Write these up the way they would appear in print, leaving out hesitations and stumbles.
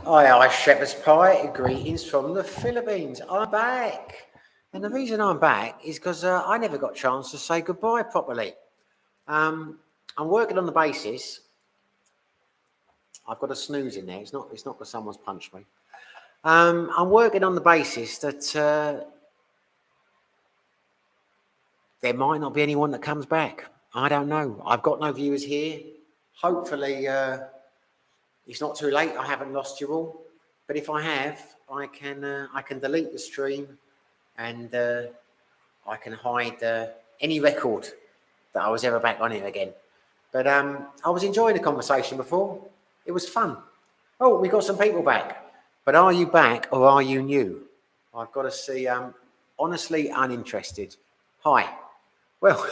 Hi, Shepherd's Pie. Greetings from the Philippines. I'm back. And the reason I'm back is because I never got a chance to say goodbye properly. I'm working on the basis. I've got a snooze in there. It's not because someone's punched me. I'm working on the basis that there might not be anyone that comes back. I don't know. I've got no viewers here. Hopefully, it's not too late. I haven't lost you all. But if I have, I can delete the stream, and I can hide any record that I was ever back on it again. But I was enjoying the conversation before. It was fun. Oh, we got some people back. But are you back or are you new? I've got to see. Honestly uninterested. Hi. Well,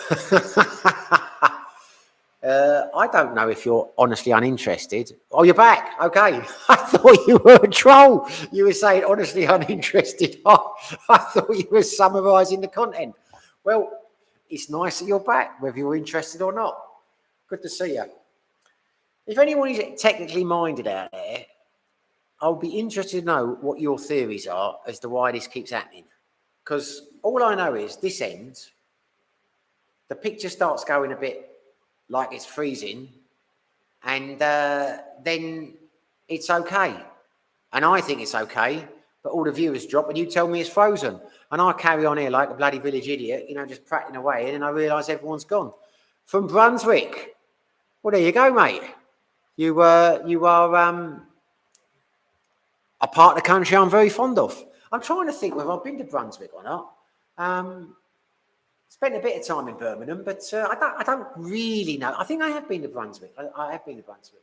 I don't know if you're honestly uninterested. Oh, you're back. Okay. I thought you were a troll. You were saying honestly uninterested. Oh, I thought you were summarising the content. Well, it's nice that you're back, whether you're interested or not. Good to see you. If anyone is technically minded out there, I'll be interested to know what your theories are as to why this keeps happening. Because all I know is this ends, the picture starts going a bit like it's freezing, and then it's okay. And I think it's okay, but all the viewers drop and you tell me it's frozen. And I carry on here like a bloody village idiot, you know, just prattling away, and then I realise everyone's gone. From Brunswick. Well, there you go, mate. You are a part of the country I'm very fond of. I'm trying to think whether I've been to Brunswick or not. Spent a bit of time in Birmingham, but I don't really know. I think I have been to Brunswick. I have been to Brunswick.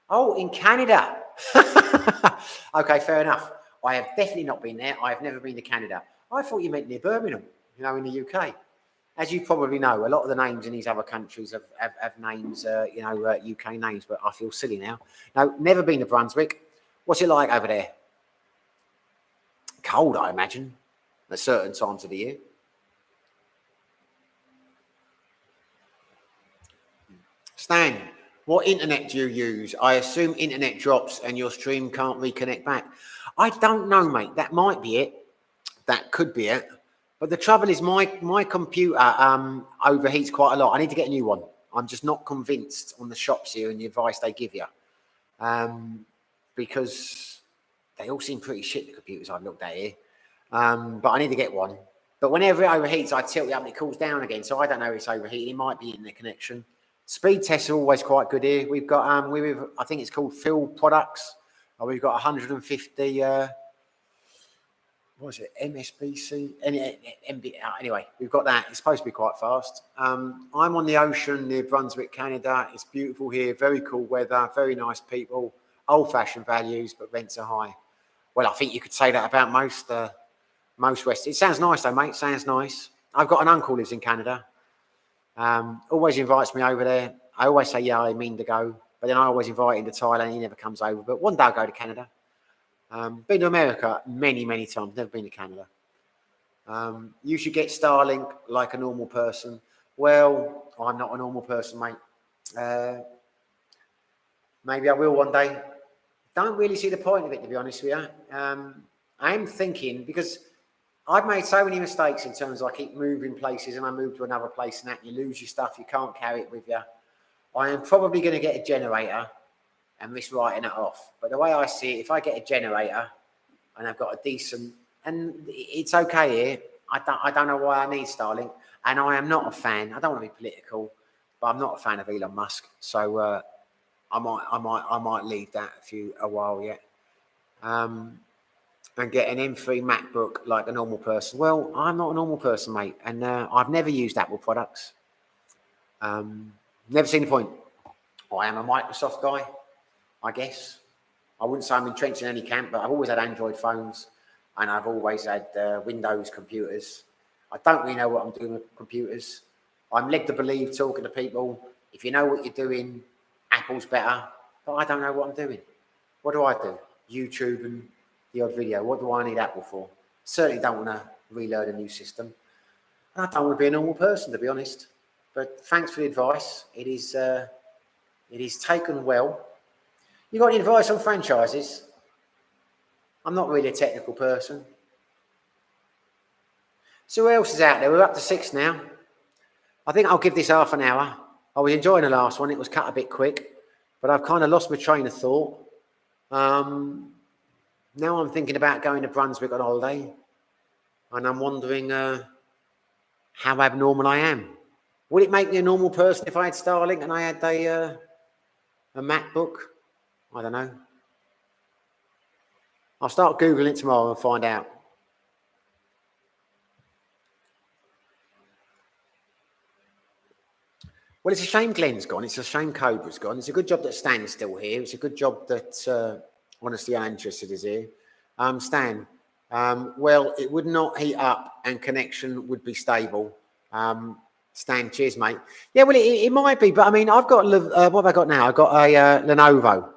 Oh, in Canada. Okay, fair enough. I have definitely not been there. I have never been to Canada. I thought you meant near Birmingham, you know, in the UK. As you probably know, a lot of the names in these other countries have names, UK names, but I feel silly now. No, never been to Brunswick. What's it like over there? Cold, I imagine, at certain times of the year. Stan, what internet do you use? I assume internet drops and your stream can't reconnect back. I don't know, mate. That might be it. That could be it. But the trouble is my computer overheats quite a lot. I need to get a new one. I'm just not convinced on the shops here and the advice they give you. Because they all seem pretty shit, the computers I've looked at here. But I need to get one. But whenever it overheats, I tilt it up and it cools down again. So I don't know if it's overheating. It might be internet connection. Speed tests are always quite good here. We've got I think it's called Phil Products. We've got 150 what is it, MSBC? Anyway, we've got that. It's supposed to be quite fast. I'm on the ocean near Brunswick, Canada. It's beautiful here, very cool weather, very nice people, old-fashioned values, but rents are high. Well, I think you could say that about most West. It sounds nice though, mate. Sounds nice. I've got an uncle who lives in Canada. Always invites me over there. I always say, yeah, I mean to go. But then I always invite him to Thailand. He never comes over. But one day I'll go to Canada. Been to America many, many times. Never been to Canada. You should get Starlink like a normal person. Well, I'm not a normal person, mate. Maybe I will one day. Don't really see the point of it, to be honest with you. I am thinking, because I've made so many mistakes in terms of I keep moving places and I move to another place and that you lose your stuff, you can't carry it with you. I am probably going to get a generator and risk writing it off. But the way I see it, if I get a generator and I've got a decent, and it's okay here, I don't know why I need Starlink, and I am not a fan. I don't want to be political, but I'm not a fan of Elon Musk. So I might leave that a while yet. And get an M3 MacBook like a normal person. Well, I'm not a normal person, mate, and I've never used Apple products. Never seen the point. I am a Microsoft guy, I guess. I wouldn't say I'm entrenched in any camp, but I've always had Android phones, and I've always had Windows computers. I don't really know what I'm doing with computers. I'm led to believe, talking to people, if you know what you're doing, Apple's better, but I don't know what I'm doing. What do I do? YouTube and the odd video. What do I need Apple for? Certainly don't want to relearn a new system. And I don't want to be a normal person, to be honest. But thanks for the advice. It is taken well. You got any advice on franchises? I'm not really a technical person. So who else is out there? We're up to 6 now. I think I'll give this half an hour. I was enjoying the last one. It was cut a bit quick, but I've kind of lost my train of thought. Now I'm thinking about going to Brunswick on holiday, and I'm wondering how abnormal I am. Would it make me a normal person if I had Starlink and I had a MacBook? I don't know. I'll start Googling it tomorrow and find out. Well, it's a shame Glenn's gone. It's a shame Cobra's gone. It's a good job that Stan's still here. It's a good job that Honestly Uninterested is here. Stan, well, it would not heat up and connection would be stable. Stan, cheers, mate. Yeah, well, it might be, but I mean, I've got, what have I got now? I've got a Lenovo.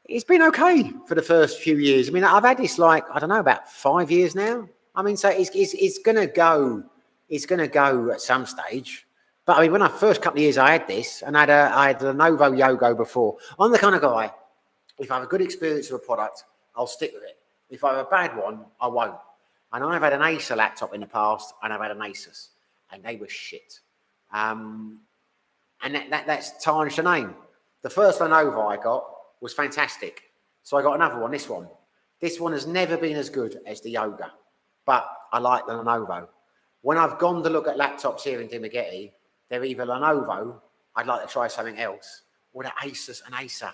It's been okay for the first few years. I mean, I've had this like, I don't know, about 5 years now. I mean, so it's going to go. It's going to go at some stage. But I mean, when I first couple of years I had this, and I had the Lenovo Yogo before. I'm the kind of guy, if I have a good experience with a product, I'll stick with it. If I have a bad one, I won't. And I've had an Acer laptop in the past, and I've had an Asus, and they were shit. And that's tarnished the name. The first Lenovo I got was fantastic. So I got another one, this one. This one has never been as good as the Yoga, but I like the Lenovo. When I've gone to look at laptops here in Dimaghetti, they're either Lenovo, I'd like to try something else, or the Asus and Acer.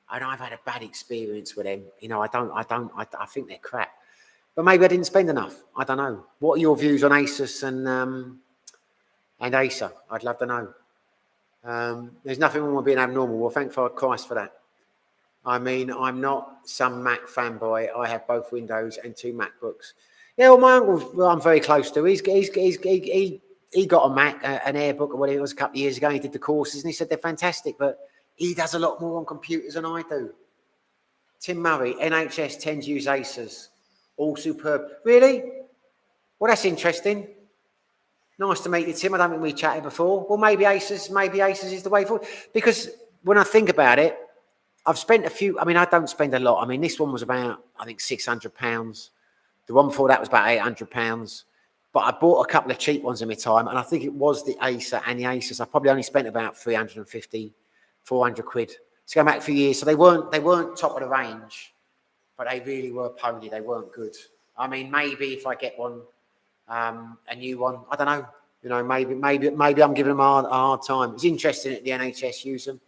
And I've had a bad experience with them. You know, I think they're crap. But maybe I didn't spend enough. I don't know. What are your views on Asus and Acer? I'd love to know. There's nothing wrong with being abnormal. Well, thank Christ for that. I mean, I'm not some Mac fanboy. I have both Windows and 2 MacBooks. Yeah, well, my uncle, well, I'm very close to. He got a Mac, an Airbook or whatever it was a couple of years ago. He did the courses and he said they're fantastic, but he does a lot more on computers than I do. Tim Murray, NHS tends to use Acers. All superb. Really? Well, that's interesting. Nice to meet you, Tim. I don't think we chatted before. Well, maybe Acers is the way forward. Because when I think about it, I've spent a few, I mean, I don't spend a lot. I mean, this one was about, I think, £600. The one before that was about £800. But I bought a couple of cheap ones in my time, and I think it was the Acer and the Asus. I probably only spent about 350, 400 quid. To go back a few years. So they weren't top of the range, but they really were pony. They weren't good. I mean, maybe if I get one, a new one, I don't know. You know, maybe I'm giving them a hard time. It's interesting that the NHS use them.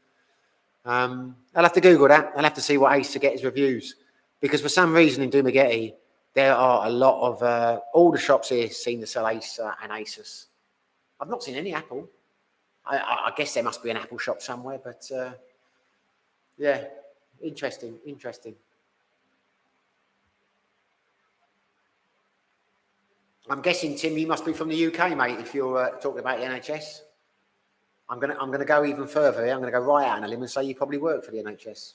I'll have to Google that. I'll have to see what Acer get as reviews. Because for some reason in Dimaghetti, there are a lot of, all the shops here seem to sell Acer and Asus. I've not seen any Apple. I guess there must be an Apple shop somewhere, but yeah, interesting. I'm guessing, Tim, you must be from the UK, mate, if you're talking about the NHS. I'm gonna go even further here. I'm gonna go right out on a limb and say you probably work for the NHS.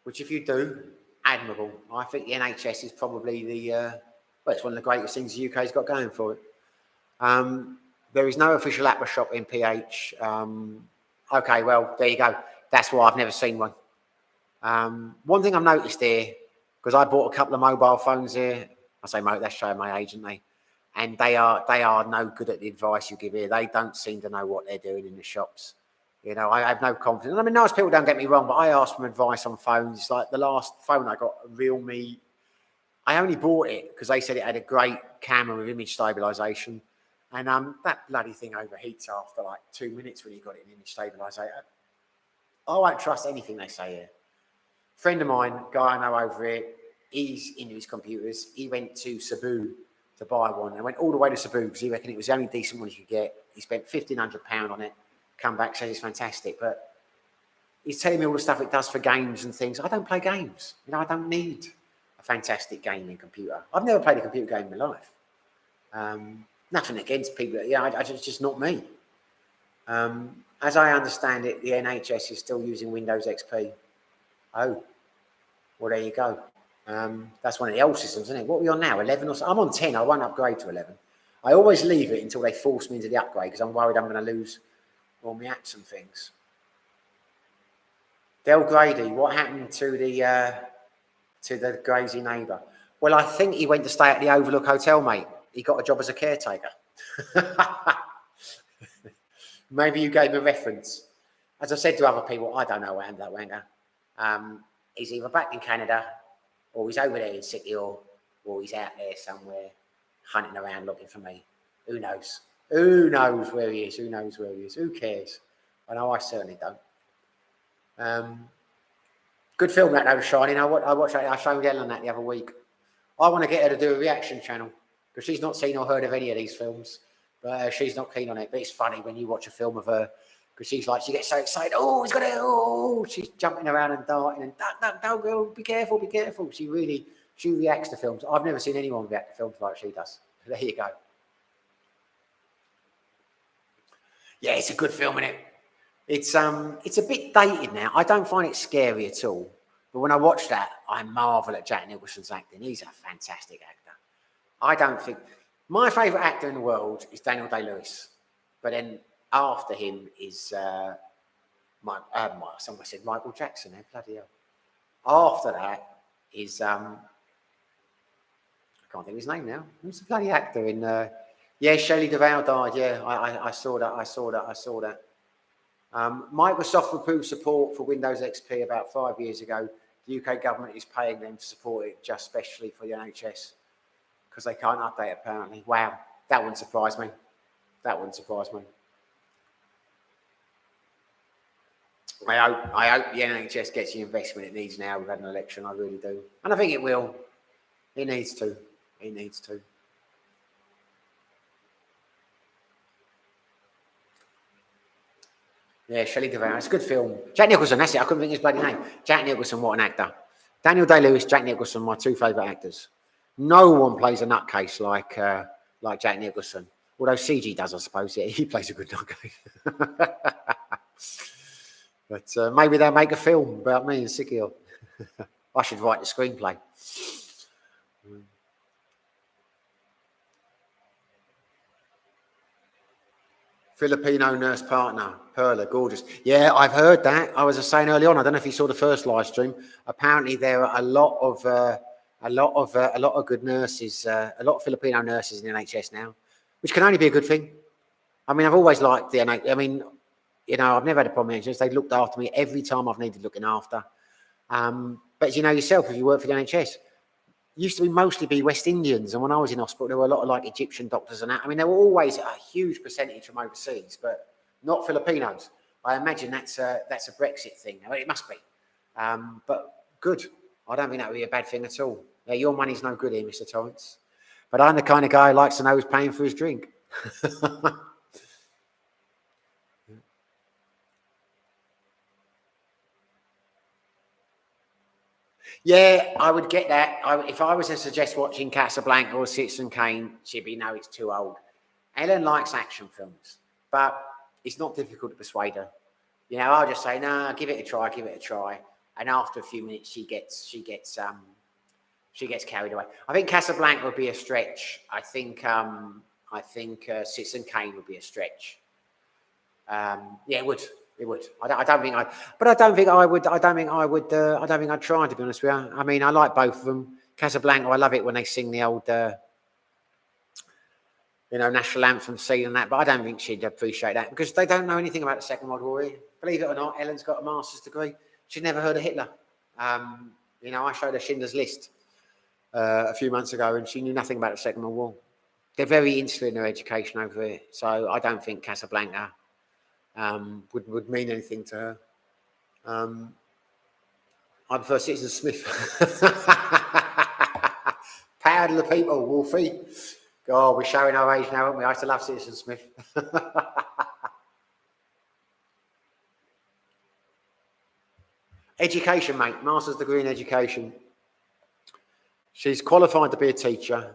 Which, if you do, admirable. I think the NHS is probably the well, it's one of the greatest things the UK's got going for it. There is no official Apple shop in PH. Okay, well, there you go. That's why I've never seen one. One thing I've noticed here, because I bought a couple of mobile phones here. I say, mate, that's showing my age, aren't they? And they are no good at the advice you give here. They don't seem to know what they're doing in the shops. You know, I have no confidence. I mean, nice people, don't get me wrong, but I asked for advice on phones. It's like the last phone I got, a Realme. I only bought it because they said it had a great camera with image stabilisation. And that bloody thing overheats after like 2 minutes when you got it in image stabilisation. I won't trust anything they say here. Friend of mine, guy I know over here, he's into his computers. He went to Cebu to buy one. And went all the way to Cebu because he reckoned it was the only decent one he could get. He spent £1,500 on it. Come back, says it's fantastic. But he's telling me all the stuff it does for games and things. I don't play games. You know, I don't need a fantastic gaming computer. I've never played a computer game in my life. Nothing against people. Yeah, it's just not me. As I understand it, the NHS is still using Windows XP. Oh, well, there you go. That's one of the old systems, isn't it? What are we on now? 11 or so? I'm on 10. I won't upgrade to 11. I always leave it until they force me into the upgrade because I'm worried I'm going to lose all my apps and things. Del Grady, what happened to the crazy neighbour? Well, I think he went to stay at the Overlook Hotel, mate. He got a job as a caretaker. Maybe you gave a reference. As I said to other people, I don't know what happened to that wanker. He's either back in Canada, or he's over there in City Hall, or he's out there somewhere hunting around looking for me. Who knows? Who knows where he is? Who knows where he is? Who cares? I know I certainly don't. Good film that though, Shining. I watched that. I showed Ellen that the other week. I want to get her to do a reaction channel because she's not seen or heard of any of these films, but she's not keen on it. But it's funny when you watch a film of her because she gets so excited. Oh, he's got it! Oh, she's jumping around and darting and don't go. Be careful, be careful. She reacts to films. I've never seen anyone react to films like she does. There you go. Yeah, it's a good film, isn't it? It's a bit dated now. I don't find it scary at all. But when I watch that, I marvel at Jack Nicholson's acting. He's a fantastic actor. I don't think my favourite actor in the world is Daniel Day-Lewis, but then after him is someone said Michael Jackson. Bloody hell. After that is I can't think of his name now. Who's the bloody actor in? Yeah, Shelley Duvall died. Yeah, I saw that. Microsoft approved support for Windows XP about 5 years ago. The UK government is paying them to support it just specially for the NHS because they can't update apparently. Wow, that wouldn't surprise me. That wouldn't surprise me. I hope the NHS gets the investment it needs now. We've had an election, I really do. And I think it will. It needs to. It needs to. Yeah, Shelley Duvall. It's a good film. Jack Nicholson, that's it. I couldn't think of his bloody name. Jack Nicholson, what an actor. Daniel Day-Lewis, Jack Nicholson, my two favourite actors. No one plays a nutcase like Jack Nicholson. Although CG does, I suppose. Yeah, he plays a good nutcase. But maybe they'll make a film about me and Sikil. I should write the screenplay. Filipino nurse partner, Perla, gorgeous. Yeah, I've heard that. I was saying early on. I don't know if you saw the first live stream. Apparently, there are a lot of good nurses, a lot of Filipino nurses in the NHS now, which can only be a good thing. I mean, I've always liked the NHS. I mean, you know, I've never had a problem with NHS. They looked after me every time I've needed looking after. But you know yourself, if you work for the NHS, used to mostly be West Indians, and when I was in hospital, there were a lot of like Egyptian doctors and that. I mean, there were always a huge percentage from overseas, but not Filipinos. I imagine that's a Brexit thing. I mean, it must be, but good. I don't think that would be a bad thing at all. Yeah, your money's no good here, Mr. Torrance. But I'm the kind of guy who likes to know who's paying for his drink. Yeah, I would get that. If I was to suggest watching Casablanca or Citizen Kane, she'd be, no, it's too old. Ellen likes action films, but it's not difficult to persuade her. You know, I'll just say, no, give it a try, give it a try. And after a few minutes, she gets carried away. I think Casablanca would be a stretch. I think Citizen Kane would be a stretch. Yeah, it would. It would. I don't think I'd try, to be honest with you. I mean, I like both of them. Casablanca, I love it when they sing the old, national anthem scene and that, but I don't think she'd appreciate that because they don't know anything about the Second World War. Believe it or not, Ellen's got a master's degree. She'd never heard of Hitler. I showed her Schindler's List a few months ago and she knew nothing about the Second World War. They're very insular in their education over here, so I don't think Casablanca would mean anything to her. I prefer Citizen Smith. Power to the people, Wolfie. God, we're showing our age now, aren't we? I used to love Citizen Smith. Education, mate. Master's degree in education. She's qualified to be a teacher.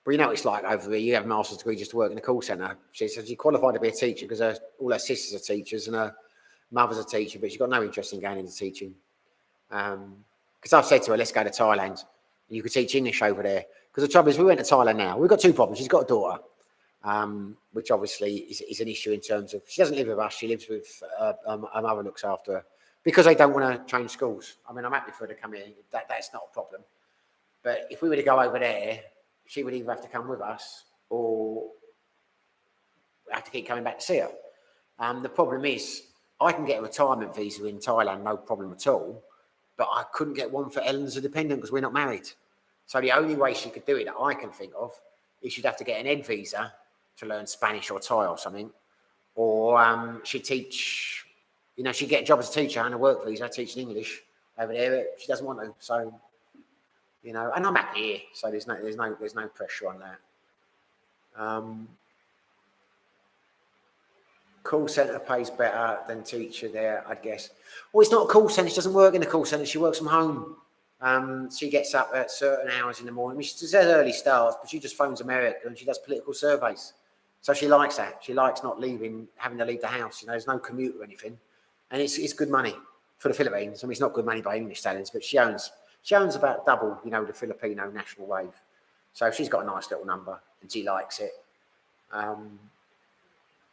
But you know what it's like over here. You have a master's degree just to work in a call centre. She said she's qualified to be a teacher because all her sisters are teachers and her mother's a teacher, but she's got no interest in going into teaching. Because I've said to her, let's go to Thailand. You could teach English over there. Because the trouble is, we went to Thailand now. We've got two problems. She's got a daughter, which obviously is an issue in terms of, she doesn't live with us. She lives with, her mother looks after her. because they don't want to change schools. I mean, I'm happy for her to come here. That's not a problem. But if we were to go over there, she would either have to come with us or have to keep coming back to see her. The problem is, I can get a retirement visa in Thailand, no problem at all, but I couldn't get one for Ellen as a dependent because we're not married. So the only way she could do it that I can think of is she'd have to get an ed visa to learn Spanish or Thai or something, or she'd teach, you know, she'd get a job as a teacher and a work visa teaching English over there. She doesn't want to, so, you know, and I'm happy here, so there's no pressure on that. Call centre pays better than teacher there, I'd guess. Well, it's not a call centre. She doesn't work in the call centre. She works from home. She gets up at certain hours in the morning. I mean, she does early starts, but she just phones America and she does political surveys. So she likes that. She likes not having to leave the house. You know, there's no commute or anything. And it's good money for the Philippines. I mean, it's not good money by English standards, but she owns about double, you know, the Filipino national wage. So she's got a nice little number and she likes it.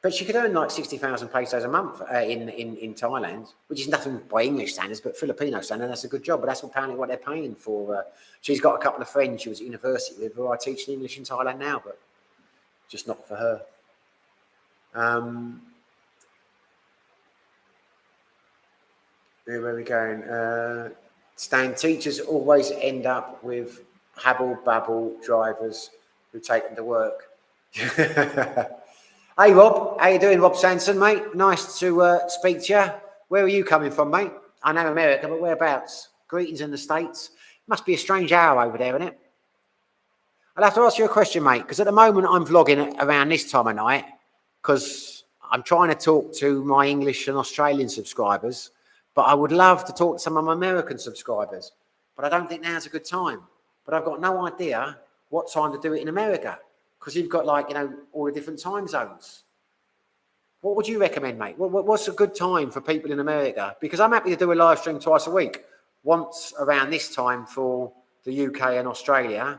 But she could earn like 60,000 pesos a month in Thailand, which is nothing by English standards, but Filipino standards, that's a good job. But that's apparently what they're paying for. She's got a couple of friends she was at university with who are teaching English in Thailand now, but just not for her. Where are we going? Stan, teachers always end up with habble-babble drivers who take them to work. Hey Rob, how you doing, Rob Sanson, mate? Nice to speak to you. Where are you coming from, mate? I know America, but whereabouts? Greetings in the States. Must be a strange hour over there, isn't it? I'll have to ask you a question, mate, because at the moment I'm vlogging around this time of night because I'm trying to talk to my English and Australian subscribers, but I would love to talk to some of my American subscribers, but I don't think now's a good time. But I've got no idea what time to do it in America, because you've got, like, you know, all the different time zones. What would you recommend, mate? What's a good time for people in America? Because I'm happy to do a live stream twice a week. Once around this time for the UK and Australia,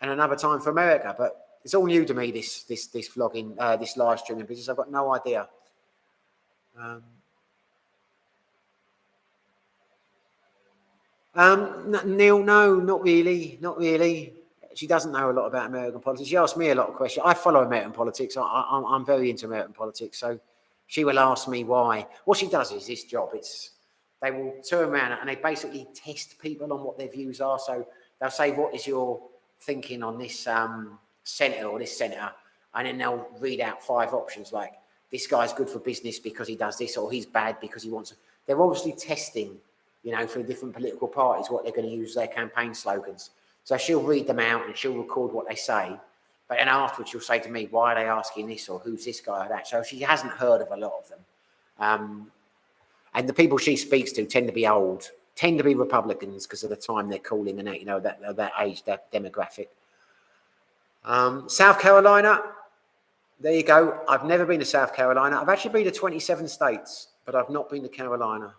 and another time for America. But it's all new to me, this vlogging, this live streaming business. I've got no idea. Neil, no, not really. She doesn't know a lot about American politics. She asked me a lot of questions. I follow American politics. I'm very into American politics. So she will ask me why. What she does is this job. They will turn around and they basically test people on what their views are. So they'll say, what is your thinking on this senator or this senator? And then they'll read out 5 options like, this guy's good for business because he does this, or he's bad because he wants to. They're obviously testing, you know, for the different political parties, what they're going to use their campaign slogans. So she'll read them out and she'll record what they say. But then afterwards she'll say to me, why are they asking this, or who's this guy or that? So she hasn't heard of a lot of them. And the people she speaks to tend to be old, tend to be Republicans because of the time they're calling and that, you know, that age, that demographic. South Carolina, there you go. I've never been to South Carolina. I've actually been to 27 states, but I've not been to Carolina.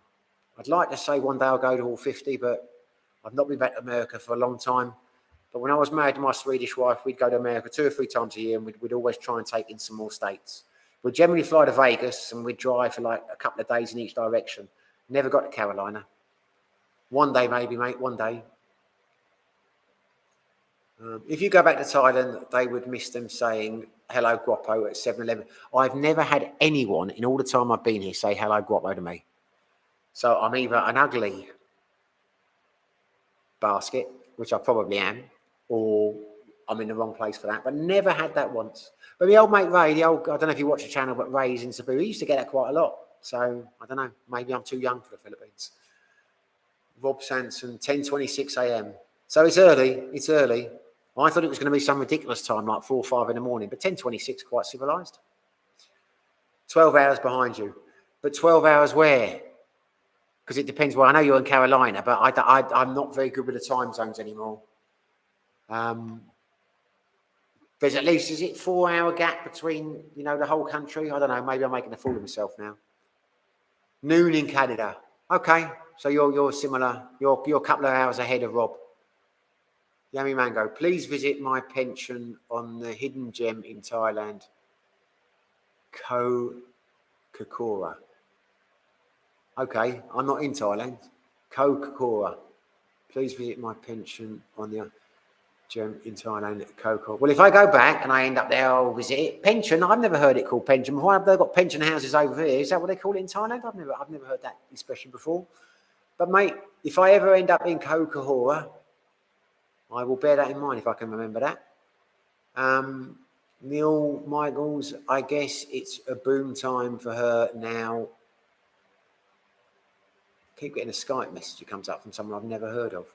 I'd like to say one day I'll go to all 50, but I've not been back to America for a long time. But when I was married to my Swedish wife, we'd go to America 2 or 3 times a year, and we'd always try and take in some more states. We'd generally fly to Vegas, and we'd drive for like a couple of days in each direction. Never got to Carolina. One day, maybe, mate, one day. If you go back to Thailand, they would miss them saying hello guapo at 7-Eleven. I've never had anyone in all the time I've been here say hello guapo to me. So I'm either an ugly basket, which I probably am, or I'm in the wrong place for that, but never had that once. But the old mate Ray, I don't know if you watch the channel, but Ray's in Cebu, he used to get that quite a lot. So I don't know, maybe I'm too young for the Philippines. Rob Sanson, 10:26 a.m. So it's early. I thought it was going to be some ridiculous time, like 4 or 5 in the morning, but 10:26, quite civilized. 12 hours behind you. But 12 hours where? Because it depends. Well, I know you're in Carolina, but I'm not very good with the time zones anymore. There's at least, is it 4-hour gap between, you know, the whole country? I don't know. Maybe I'm making a fool of myself now. Noon in Canada. Okay, so you're similar. You're a couple of hours ahead of Rob. Yummy Mango. Please visit my pension on the hidden gem in Thailand. Kokora. Okay, I'm not in Thailand. Coca-Cola. Please visit my pension on the gem in Thailand. Coca. Well, if I go back and I end up there, I'll visit it. Pension. I've never heard it called pension. Why have they got pension houses over here? Is that what they call it in Thailand? I've never heard that expression before. But mate, if I ever end up in Coca-Cola, I will bear that in mind if I can remember that. Neil Michaels, I guess it's a boom time for her now. Keep getting a Skype message that comes up from someone I've never heard of.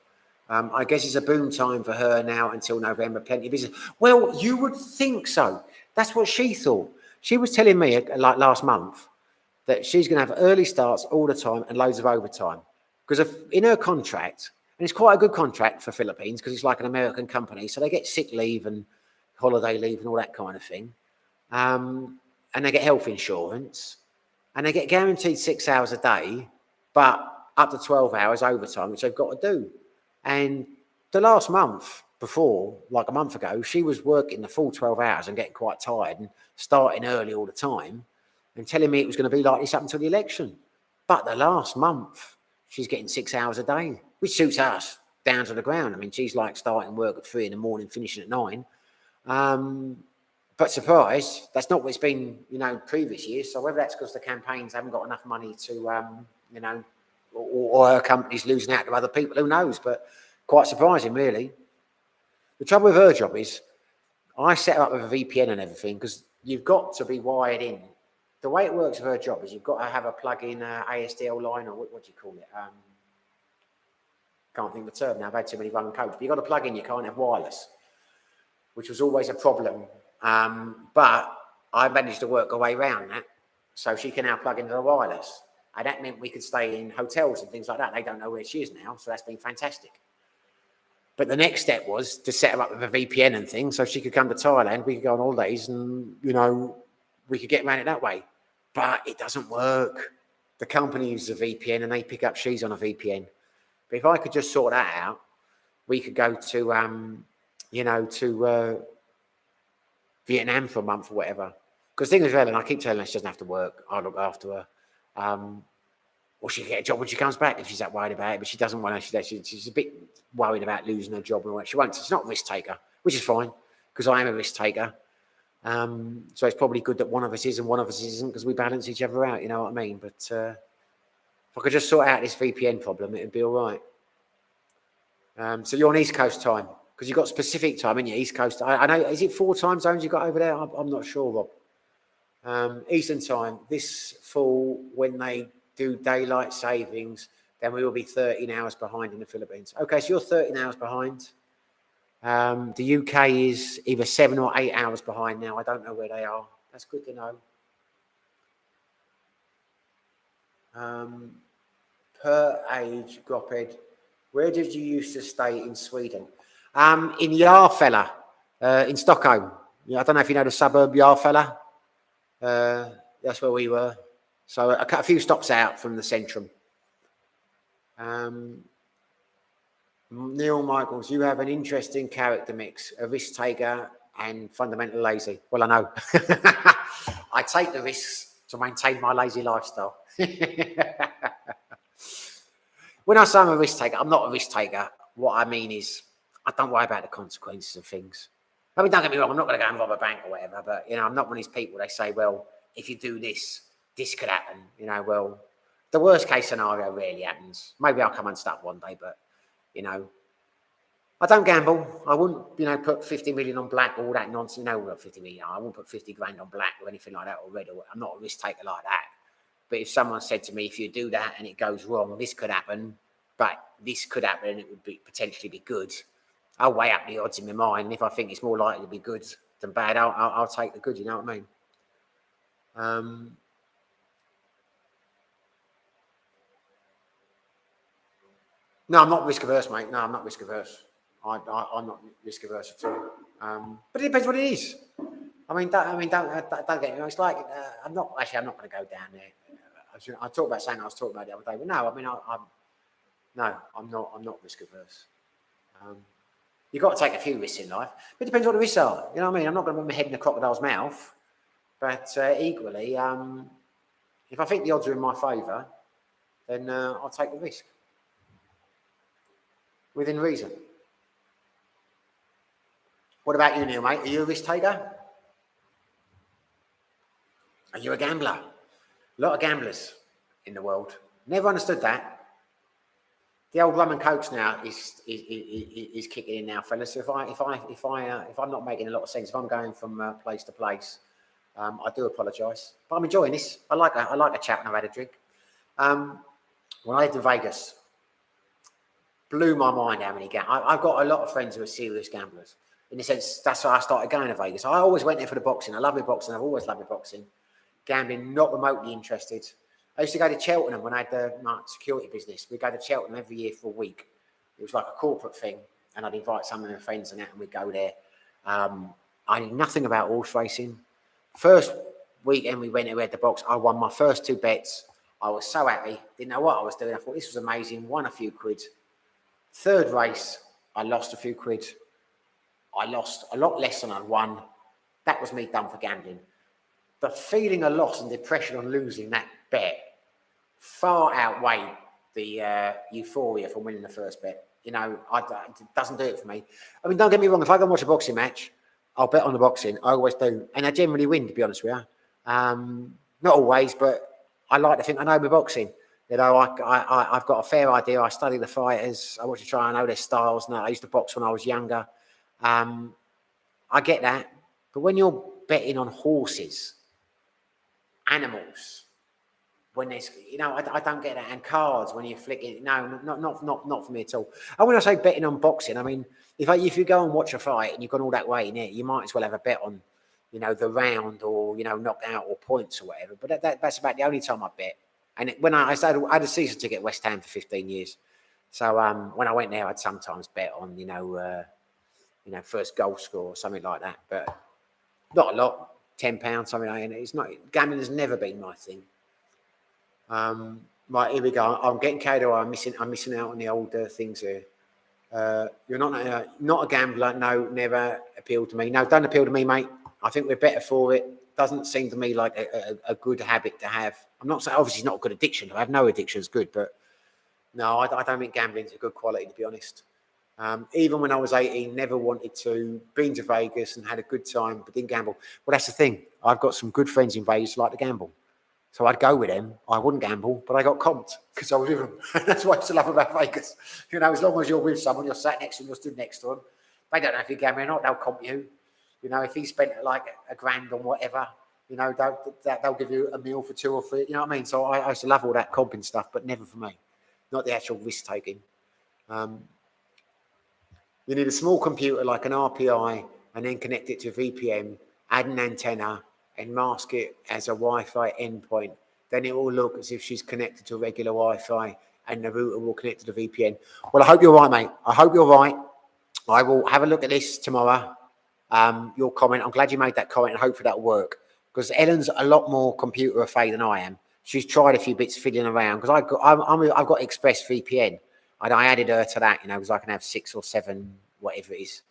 I guess it's a boom time for her now until November. Plenty of business. Well, you would think so. That's what she thought. She was telling me like last month that she's going to have early starts all the time and loads of overtime. Because in her contract, and it's quite a good contract for Philippines because it's like an American company, so they get sick leave and holiday leave and all that kind of thing. And they get health insurance. And they get guaranteed 6 hours a day, but up to 12 hours overtime, which they've got to do. And the last month before, like a month ago, she was working the full 12 hours and getting quite tired and starting early all the time and telling me it was going to be like this up until the election. But the last month, she's getting 6 hours a day, which suits us down to the ground. I mean, she's like starting work at 3 in the morning, finishing at 9. But surprise, that's not what it's been, previous years. So whether that's because the campaigns haven't got enough money to, or her company's losing out to other people, who knows? But quite surprising, really. The trouble with her job is I set her up with a VPN and everything because you've got to be wired in. The way it works with her job is you've got to have a plug-in ASDL line, or what do you call it? Can't think of the term now. I've had too many Roman codes. But you've got to plug in, you can't have wireless, which was always a problem. But I managed to work a way around that. So she can now plug into the wireless. And that meant we could stay in hotels and things like that. They don't know where she is now. So that's been fantastic. But the next step was to set her up with a VPN and things so she could come to Thailand. We could go on holidays and, we could get around it that way. But it doesn't work. The company uses a VPN and they pick up she's on a VPN. But if I could just sort that out, we could go to, Vietnam for a month or whatever. Because the thing is, Ellen, I keep telling her she doesn't have to work. I'll look after her. Or she can get a job when she comes back if she's that worried about it. But she doesn't want to. She's a bit worried about losing her job and all that. She won't. She's not a risk taker, which is fine because I am a risk taker. So it's probably good that one of us is and one of us isn't because we balance each other out. You know what I mean? But if I could just sort out this VPN problem, it'd be all right. So you're on East Coast time. Because you've got specific time, haven't you? East Coast. I know, is it 4 time zones you've got over there? I'm not sure, Rob. Eastern time. This fall, when they do daylight savings, then we will be 13 hours behind in the Philippines. Okay, so you're 13 hours behind. The UK is either 7 or 8 hours behind now. I don't know where they are. That's good to know. Per age, Groped, where did you used to stay in Sweden? In Järfälla, in Stockholm. I don't know if you know the suburb Järfälla. That's where we were. So a few stops out from the centrum. Neil Michaels, you have an interesting character mix, a risk taker and fundamental lazy. Well, I know. I take the risks to maintain my lazy lifestyle. When I say I'm a risk taker, I'm not a risk taker. What I mean is I don't worry about the consequences of things. I mean, don't get me wrong, I'm not going to go and rob a bank or whatever, but, I'm not one of these people, they say, well, if you do this, this could happen. Well, the worst case scenario rarely happens. Maybe I'll come unstuck one day, but, I don't gamble. I wouldn't, put 50 million on black or all that nonsense. 50 million. I wouldn't put 50 grand on black or anything like that or red. I'm not a risk taker like that. But if someone said to me, if you do that and it goes wrong, this could happen, but this could happen and it would potentially be good, I'll weigh up the odds in my mind. And if I think it's more likely to be good than bad, I'll take the good. You know what I mean? No, I'm not risk averse, mate. No, I'm not risk averse. I'm not risk averse at all. But it depends what it is. Don't get me wrong. It's like I'm not going to go down there. I talked about something I was talking about the other day, but no, I'm not risk averse. You've got to take a few risks in life, but it depends what the risks are. You know what I mean? I'm not going to put my head in a crocodile's mouth, but equally, if I think the odds are in my favour, then I'll take the risk. Within reason. What about you, Neil, mate? Are you a risk taker? Are you a gambler? A lot of gamblers in the world. Never understood that. The old rum and cokes now is kicking in now, fellas. So if I'm not making a lot of sense, if I'm going from place to place, I do apologise. But I'm enjoying this. I like a chat when I've had a drink. When I lived in Vegas, blew my mind how many gamblers. I've got a lot of friends who are serious gamblers. In the sense, that's why I started going to Vegas. I always went there for the boxing. I love my boxing. I've always loved my boxing. Gambling, not remotely interested. I used to go to Cheltenham when I had my security business. We'd go to Cheltenham every year for a week. It was like a corporate thing. And I'd invite some of my friends and that, and we'd go there. I knew nothing about horse racing. First weekend we went there, we had the box. I won my first 2 bets. I was so happy. Didn't know what I was doing. I thought this was amazing. Won a few quid. Third race, I lost a few quid. I lost a lot less than I'd won. That was me done for gambling. The feeling of loss and depression on losing that bet far outweighed the euphoria from winning the first bet. You know, it doesn't do it for me. I mean, don't get me wrong. If I go and watch a boxing match, I'll bet on the boxing. I always do. And I generally win, to be honest with you. Not always, but I like to think I know my boxing. You know, I've got a fair idea. I study the fighters. I want to try and know their styles. Now, I used to box when I was younger. I get that. But when you're betting on horses, animals, when there's, you know, I don't get that. And cards, when you're flicking, no, not for me at all. And when I say betting on boxing, I mean, if you go and watch a fight and you've gone all that way in it, you might as well have a bet on, you know, the round or, you know, knockout or points or whatever. But that's about the only time I bet. And when I had a season ticket at West Ham for 15 years. So when I went there, I'd sometimes bet on, you know, first goal score or something like that. But not a lot, £10, something like that. It's not, gambling has never been my thing. Right, here we go. I'm getting carried away. I'm missing out on the older things here. You're not a gambler. No, never appealed to me. No, don't appeal to me, mate. I think we're better for it. Doesn't seem to me like a good habit to have. I'm not saying obviously it's not a good addiction. I have no addiction is good, but no, I don't think gambling is a good quality, to be honest. Even when I was 18, never wanted to. Been to Vegas and had a good time, but didn't gamble. Well, that's the thing. I've got some good friends in Vegas who like to gamble. So I'd go with them. I wouldn't gamble, but I got comped because I was with them. That's what I used to love about Vegas. You know, as long as you're with someone, you're sat next to them, you're stood next to them. They don't know if you're gambling or not. They'll comp you. You know, if he spent like $1,000 on whatever, you know, they'll give you a meal for 2 or 3. You know what I mean? So I used to love all that comping stuff, but never for me. Not the actual risk taking. You need a small computer like an RPI and then connect it to a VPN, add an antenna, and mask it as a Wi-Fi endpoint. Then it will look as if she's connected to a regular Wi-Fi and the router will connect to the VPN. Well, I hope you're right, mate. I hope you're right. I will have a look at this tomorrow. Your comment. I'm glad you made that comment and hopefully that'll work. Because Ellen's a lot more computer afraid than I am. She's tried a few bits fiddling around. Because I've got ExpressVPN. And I added her to that, you know, because I can have 6 or 7, whatever it is,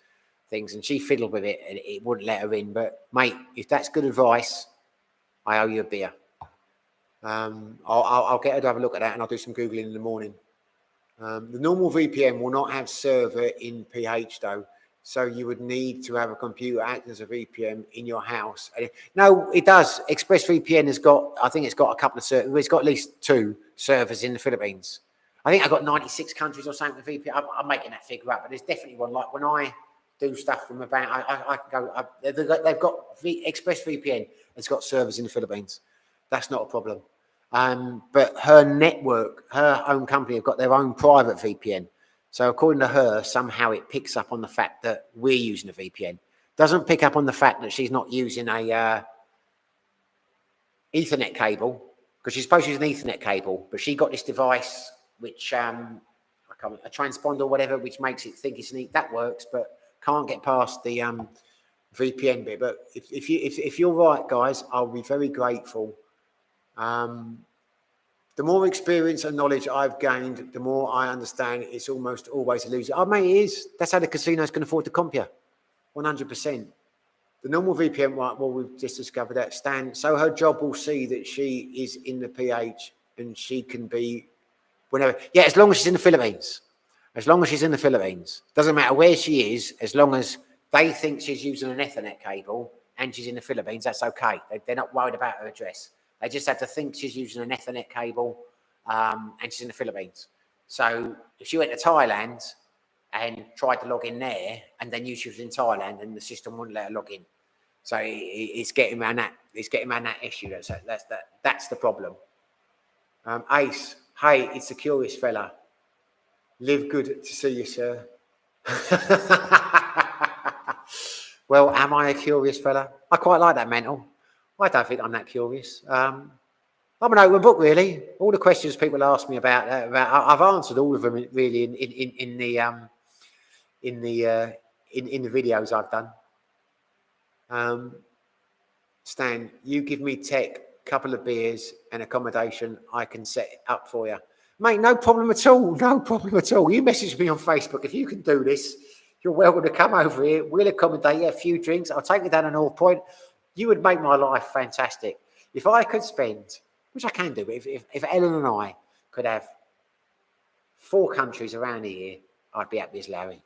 things. And she fiddled with it and it wouldn't let her in. But, mate, if that's good advice, I owe you a beer. I'll get her to have a look at that and I'll do some Googling in the morning. The normal VPN will not have server in PH, though. So you would need to have a computer act as a VPN in your house. No, it does. ExpressVPN has got, I think it's got a couple of servers. It's got at least 2 servers in the Philippines. I think I've got 96 countries or something with VPN. I'm making that figure up, but there's definitely one. Like when I do stuff from about, I can go, they've got ExpressVPN has got servers in the Philippines. That's not a problem. But her network, her own company have got their own private VPN. So according to her, somehow it picks up on the fact that we're using a VPN. Doesn't pick up on the fact that she's not using a Ethernet cable, because she's supposed to use an Ethernet cable, but she got this device which a transponder or whatever, which makes it think it's neat. That works, but can't get past the VPN bit. But if you're right, guys, I'll be very grateful. The more experience and knowledge I've gained, the more I understand it's almost always a loser. Oh, mate, it is. That's how the casinos can afford to comp you. 100%. The normal VPN, right, well, we've just discovered that, Stan. So her job will see that she is in the PH and she can be whenever. Yeah, as long as she's in the Philippines. As long as she's in the Philippines. Doesn't matter where she is, as long as they think she's using an Ethernet cable and she's in the Philippines, that's okay. They're not worried about her address. They just have to think she's using an Ethernet cable and she's in the Philippines. So if she went to Thailand and tried to log in there and then knew she was in Thailand, and the system wouldn't let her log in. So it's getting around that. It's getting around that issue. That's the problem. Ace, hey, it's a curious fella. Live good to see you, sir. Well, am I a curious fella? I quite like that mental. I don't think I'm that curious. I'm an open book, really. All the questions people ask me about I've answered all of them really in the videos I've done. Stan, you give me tech, couple of beers and accommodation, I can set it up for you. Mate, no problem at all. No problem at all. You message me on Facebook. If you can do this, you're welcome to come over here. We'll accommodate you, a few drinks. I'll take you down to North Point. You would make my life fantastic. If I could spend, which I can do, but if Ellen and I could have 4 countries around here, I'd be happy as Larry.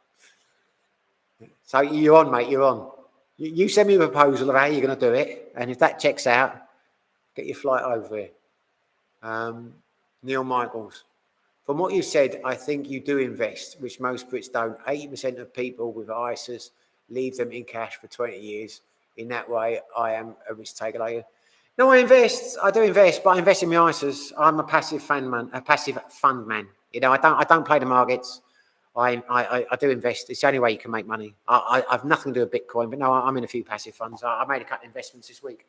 So you're on, mate. You're on. You send me a proposal of how you're going to do it. And if that checks out, get your flight over here. Neil Michaels. From what you said, I think you do invest, which most Brits don't. 80% of people with ISAs leave them in cash for 20 years. In that way, I am a risk taker like you. No, I invest. I do invest, but I invest in my ISAs. I'm a passive fund man. You know, I don't play the markets. I do invest. It's the only way you can make money. I've nothing to do with Bitcoin, but no, I'm in a few passive funds. I made a couple of investments this week.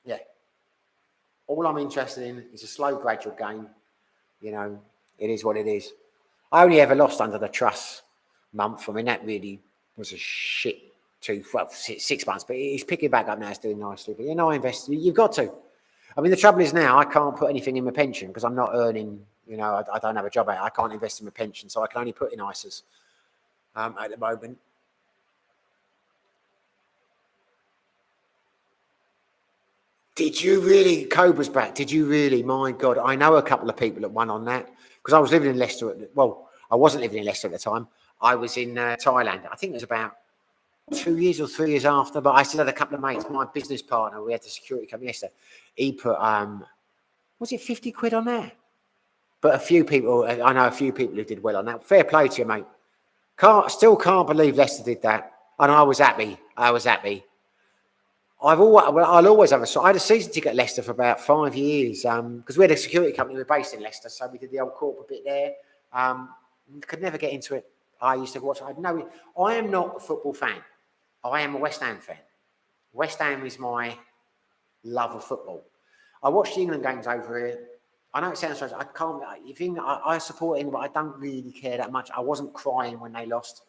Yeah. All I'm interested in is a slow, gradual gain. You know, it is what it is. I only ever lost under the trust month. I mean, that really was a shit 6 months, but it's picking back up now. It's doing nicely. But you know, I invest. You've got to. I mean, the trouble is now I can't put anything in my pension because I'm not earning. You know, I don't have a job. I can't invest in my pension, so I can only put in ISAs at the moment. Did you really? Cobra's back. Did you really? My God, I know a couple of people that won on that because I was living in Leicester. I wasn't living in Leicester at the time. I was in Thailand. I think it was about 2 years or 3 years after, but I still had a couple of mates. My business partner, we had the security company yesterday. He put, was it 50 quid on there? But I know a few people who did well on that. Fair play to you, mate. Still can't believe Leicester did that. And I was happy. I'll always have I had a season ticket at Leicester for about 5 years because we had a security company. We were based in Leicester, so we did the old corporate bit there. Could never get into it. I used to watch. I am not a football fan. I am a West Ham fan. West Ham is my love of football. I watch the England games over here. I know it sounds strange. I support England, but I don't really care that much. I wasn't crying when they lost.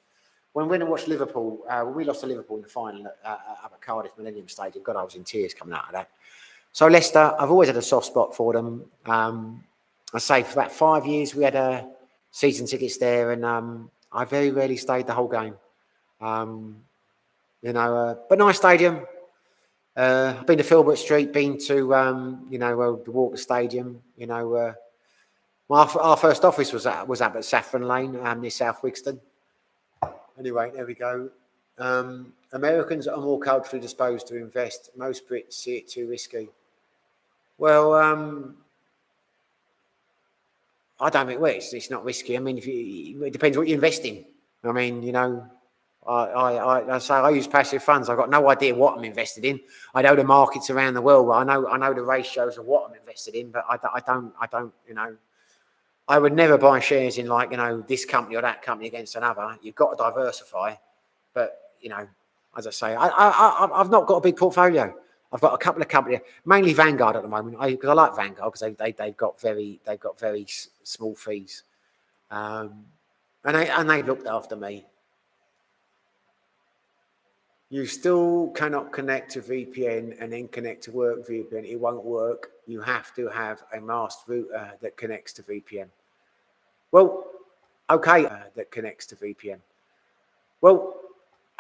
When I watched Liverpool, we lost to Liverpool in the final up at Cardiff Millennium Stadium. God, I was in tears coming out of that. So Leicester, I've always had a soft spot for them. I say for about 5 years we had season tickets there, and I very rarely stayed the whole game. But nice stadium. I've been to Filbert Street, been to the Walker Stadium. Our first office was up at Saffron Lane near South Wigston. Anyway, there we go. Americans are more culturally disposed to invest. Most Brits see it too risky. Well, I don't think it's not risky. I mean, it depends what you invest in. I mean, I use passive funds. I've got no idea what I'm invested in. I know the markets around the world. I know the ratios of what I'm invested in, but I don't. I would never buy shares in this company or that company against another. You've got to diversify. But as I say, I've not got a big portfolio. I've got a couple of companies, mainly Vanguard at the moment, because I like Vanguard because they've got very small fees, and they've looked after me. You still cannot connect to VPN and then connect to work VPN. It won't work. You have to have a masked router that connects to VPN. Well, okay, that connects to VPN. Well,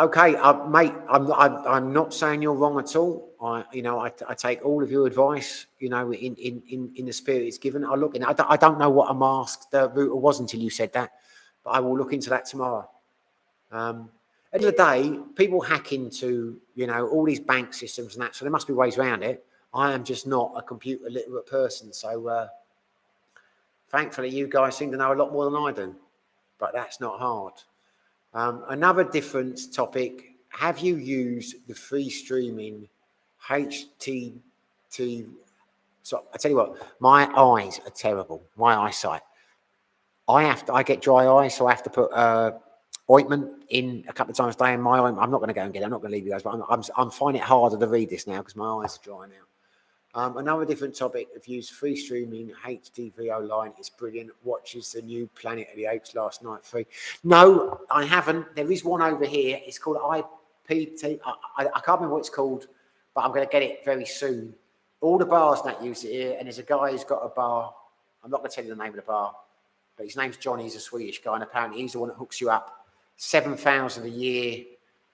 Okay, mate, I'm not saying you're wrong at all. I take all of your advice, in the spirit it's given. I look, and I don't know what a masked router was until you said that, but I will look into that tomorrow. At the end of the day, people hack into, all these bank systems and that, so there must be ways around it. I am just not a computer literate person, so thankfully you guys seem to know a lot more than I do, but that's not hard. Another different topic, have you used the free streaming HTT? So I tell you what, my eyes are terrible, my eyesight. I get dry eyes, so I have to put ointment in a couple of times a day. And my ointment, I'm not going to go and get it. I'm not going to leave you guys, but I'm finding it harder to read this now because my eyes are dry now. Another different topic, I've used free streaming HDVO line. It's brilliant. Watches the new Planet of the Apes last night free. No, I haven't. There is one over here. It's called IPT. I can't remember what it's called, but I'm going to get it very soon. All the bars that use it here, and there's a guy who's got a bar. I'm not going to tell you the name of the bar, but his name's Johnny. He's a Swedish guy, and apparently he's the one that hooks you up. 7,000 a year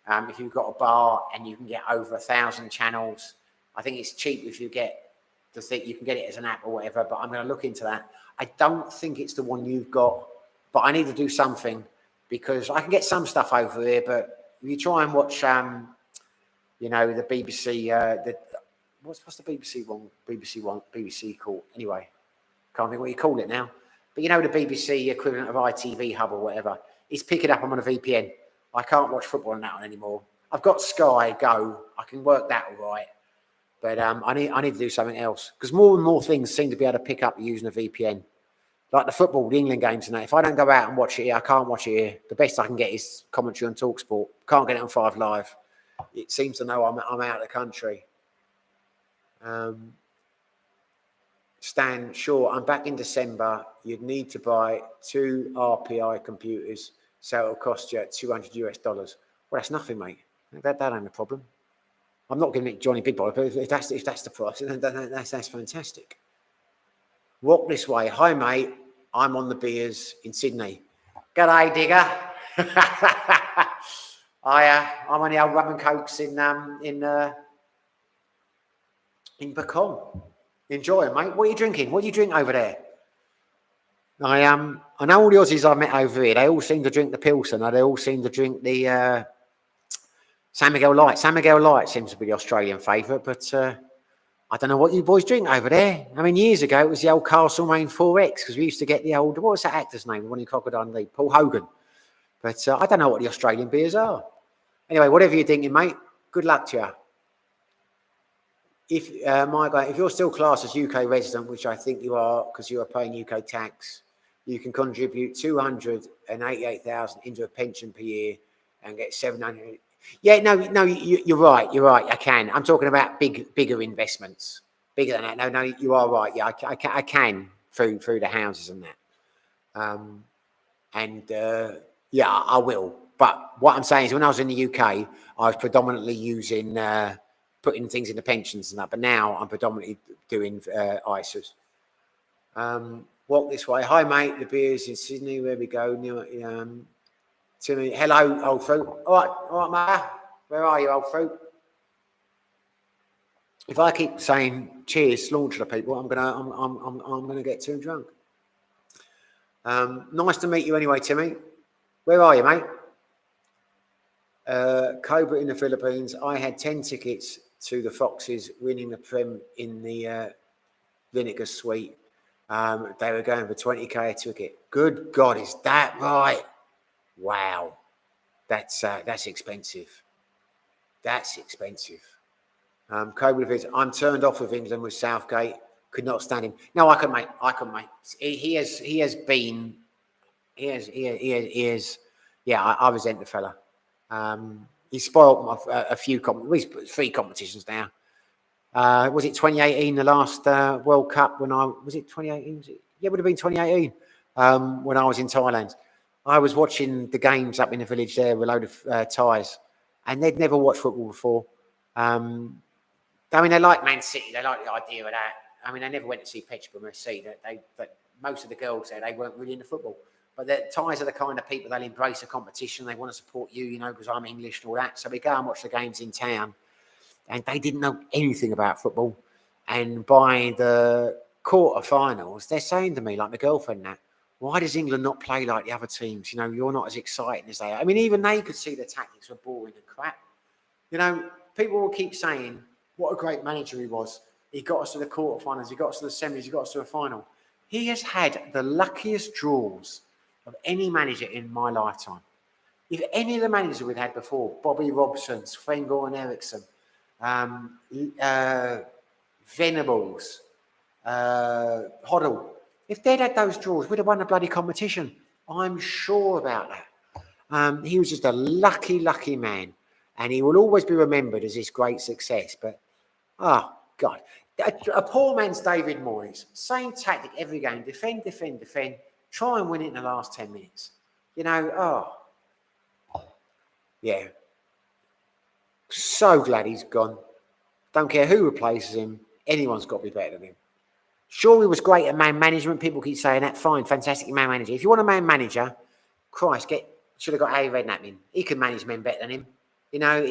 if you've got a bar, and you can get over 1,000 channels. I think it's cheap if you get the thing. You can get it as an app or whatever, but I'm going to look into that. I don't think it's the one you've got, but I need to do something because I can get some stuff over here, but if you try and watch, the BBC, what's the BBC one? BBC called anyway. Can't think what you call it now. But the BBC equivalent of ITV Hub or whatever. It's picking up. I'm on a VPN. I can't watch football on that one anymore. I've got Sky Go. I can work that all right. But I need to do something else because more and more things seem to be able to pick up using a VPN. Like the football, the England games and that. If I don't go out and watch it here, I can't watch it here. The best I can get is commentary on TalkSport. Can't get it on 5 Live. It seems to know I'm out of the country. Stan, sure, I'm back in December. You'd need to buy 2 RPI computers, so it'll cost you $200 US. Well, that's nothing, mate. That ain't a problem. I'm not giving it Johnny Big Boy, but if that's the price, then that's fantastic. Walk this way. Hi, mate. I'm on the beers in Sydney. G'day, digger. I'm on the old rum and cokes in Pecan. Enjoy, mate. What are you drinking? What do you drink over there? I know all the Aussies I've met over here. They all seem to drink the Pilsen. They all seem to drink the San Miguel Light. San Miguel Light seems to be the Australian favourite, but I don't know what you boys drink over there. I mean, years ago it was the old Castlemaine 4X because we used to get the old, what was that actor's name? The one in Crocodile League, Paul Hogan. But I don't know what the Australian beers are. Anyway, whatever you're thinking, mate. Good luck to you. If if you're still classed as UK resident, which I think you are because you are paying UK tax, you can contribute 288,000 into a pension per year and get 700. Yeah, no, you're right. You're right. I can. I'm talking about bigger investments, bigger than that. No, you are right. Yeah, I can through the houses and that. Yeah, I will. But what I'm saying is, when I was in the UK, I was predominantly using putting things into pensions and that. But now I'm predominantly doing ISAs. Walk this way. Hi, mate. The beers in Sydney. Where we go? Timmy, hello, old fruit. All right, mate. Where are you, old fruit? If I keep saying cheers, launch to people, I'm gonna get too drunk. Nice to meet you anyway, Timmy. Where are you, mate? Cobra in the Philippines. I had 10 tickets to the Foxes winning the Prem in the Lineker Suite. They were going for 20k a ticket. Good God, is that right? Wow, that's expensive. That's expensive. Cobra Viz, I'm turned off of England with Southgate. Could not stand him. No, I can, mate. He has been. Yeah, I resent the fella. He spoiled a few 3 competitions now. Was it 2018, the last World Cup? Was it 2018? Yeah, it would have been 2018 when I was in Thailand. I was watching the games up in the village there with a load of Thais, and they'd never watched football before. I mean, they like Man City. They like the idea of that. I mean, they never went to see Peterborough FC. But most of the girls there, they weren't really into football. But the Thais are the kind of people, they'll embrace a competition. They want to support you, you know, because I'm English and all that. So we go and watch the games in town. And they didn't know anything about football. And by the quarterfinals, they're saying to me, like my girlfriend, that, why does England not play like the other teams? You know, you're not as exciting as they are. I mean, even they could see the tactics were boring and crap. You know, people will keep saying, what a great manager he was. He got us to the quarterfinals, he got us to the semis, he got us to a final. He has had the luckiest draws of any manager in my lifetime. If any of the managers we'd had before, Bobby Robson, Sven-Goran Eriksson, Venables, Hoddle, if they'd had those draws, we'd have won the bloody competition. I'm sure about that. He was just a lucky, lucky man. And he will always be remembered as this great success. But, oh, God. A poor man's David Moyes. Same tactic every game. Defend, defend, defend. Try and win it in the last 10 minutes. You know, oh. Yeah. So glad he's gone. Don't care who replaces him. Anyone's got to be better than him. Sure, he was great at man management. People keep saying that. Fine, fantastic man manager. If you want a man manager, Christ, should have got Harry Redknapp in. He could manage men better than him. You know,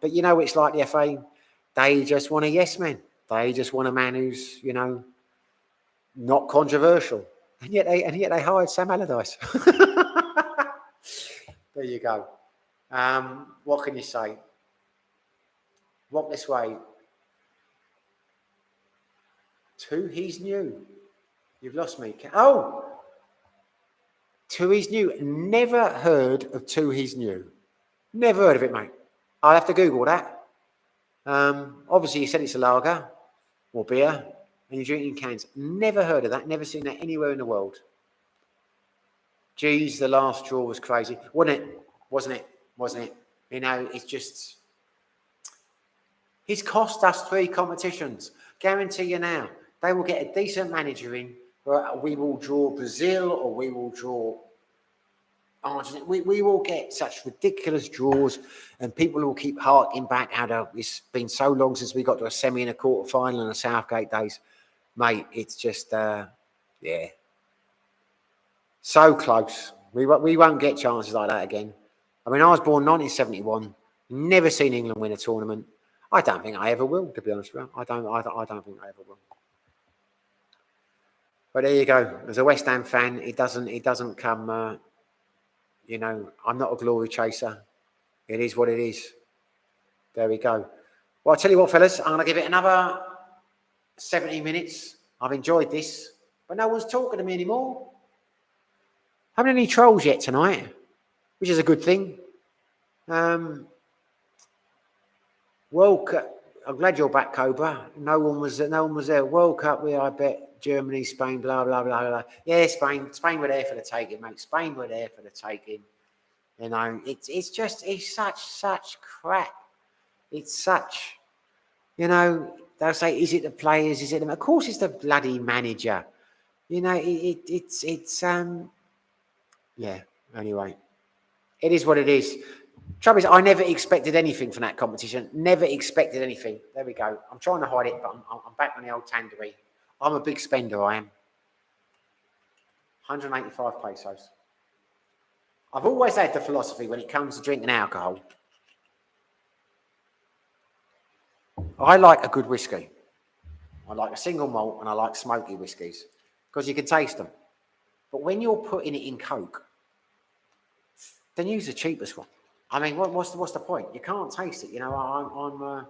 but you know, it's like the FA. They just want a yes man. They just want a man who's, you know, not controversial. And yet they hired Sam Allardyce. There you go. What can you say? Walk this way. Two, he's new. You've lost me. Oh! Two, he's new. Never heard of Two, he's new. Never heard of it, mate. I'll have to Google that. Obviously, you said it's a lager or beer, and you're drinking cans. Never heard of that. Never seen that anywhere in the world. Geez, the last draw was crazy. Wasn't it? Wasn't it? Wasn't it? You know, it's just... He's cost us 3 competitions. Guarantee you now. They will get a decent manager in. We will draw Brazil or we will draw Argentina. We will get such ridiculous draws and people will keep harking back how it's been so long since we got to a semi and a quarter final in the Southgate days. Mate, it's just, yeah. So close. We won't get chances like that again. I mean, I was born 1971. Never seen England win a tournament. I don't think I ever will, to be honest with you. I don't think I ever will. But there you go. As a West Ham fan, it doesn't come. You know, I'm not a glory chaser. It is what it is. There we go. Well, I'll tell you what, fellas. I'm going to give it another 70 minutes. I've enjoyed this, but no one's talking to me anymore. Haven't any trolls yet tonight, which is a good thing. World Cup. I'm glad you're back, Cobra. No one was there. World Cup. I bet Germany, Spain, blah blah blah blah. Yeah, Spain were there for the taking, mate. Spain were there for the taking. You know, it's such crap. It's such, you know. They'll say, is it the players? Is it them? Of course, it's the bloody manager. You know, it's yeah. Anyway, it is what it is. Trouble is, I never expected anything from that competition. Never expected anything. There we go. I'm trying to hide it, but I'm back on the old tandoori. I'm a big spender, I am. 185 pesos. I've always had the philosophy when it comes to drinking alcohol. I like a good whiskey. I like a single malt and I like smoky whiskies because you can taste them. But when you're putting it in Coke, then use the cheapest one. I mean, what's the point? You can't taste it. You know,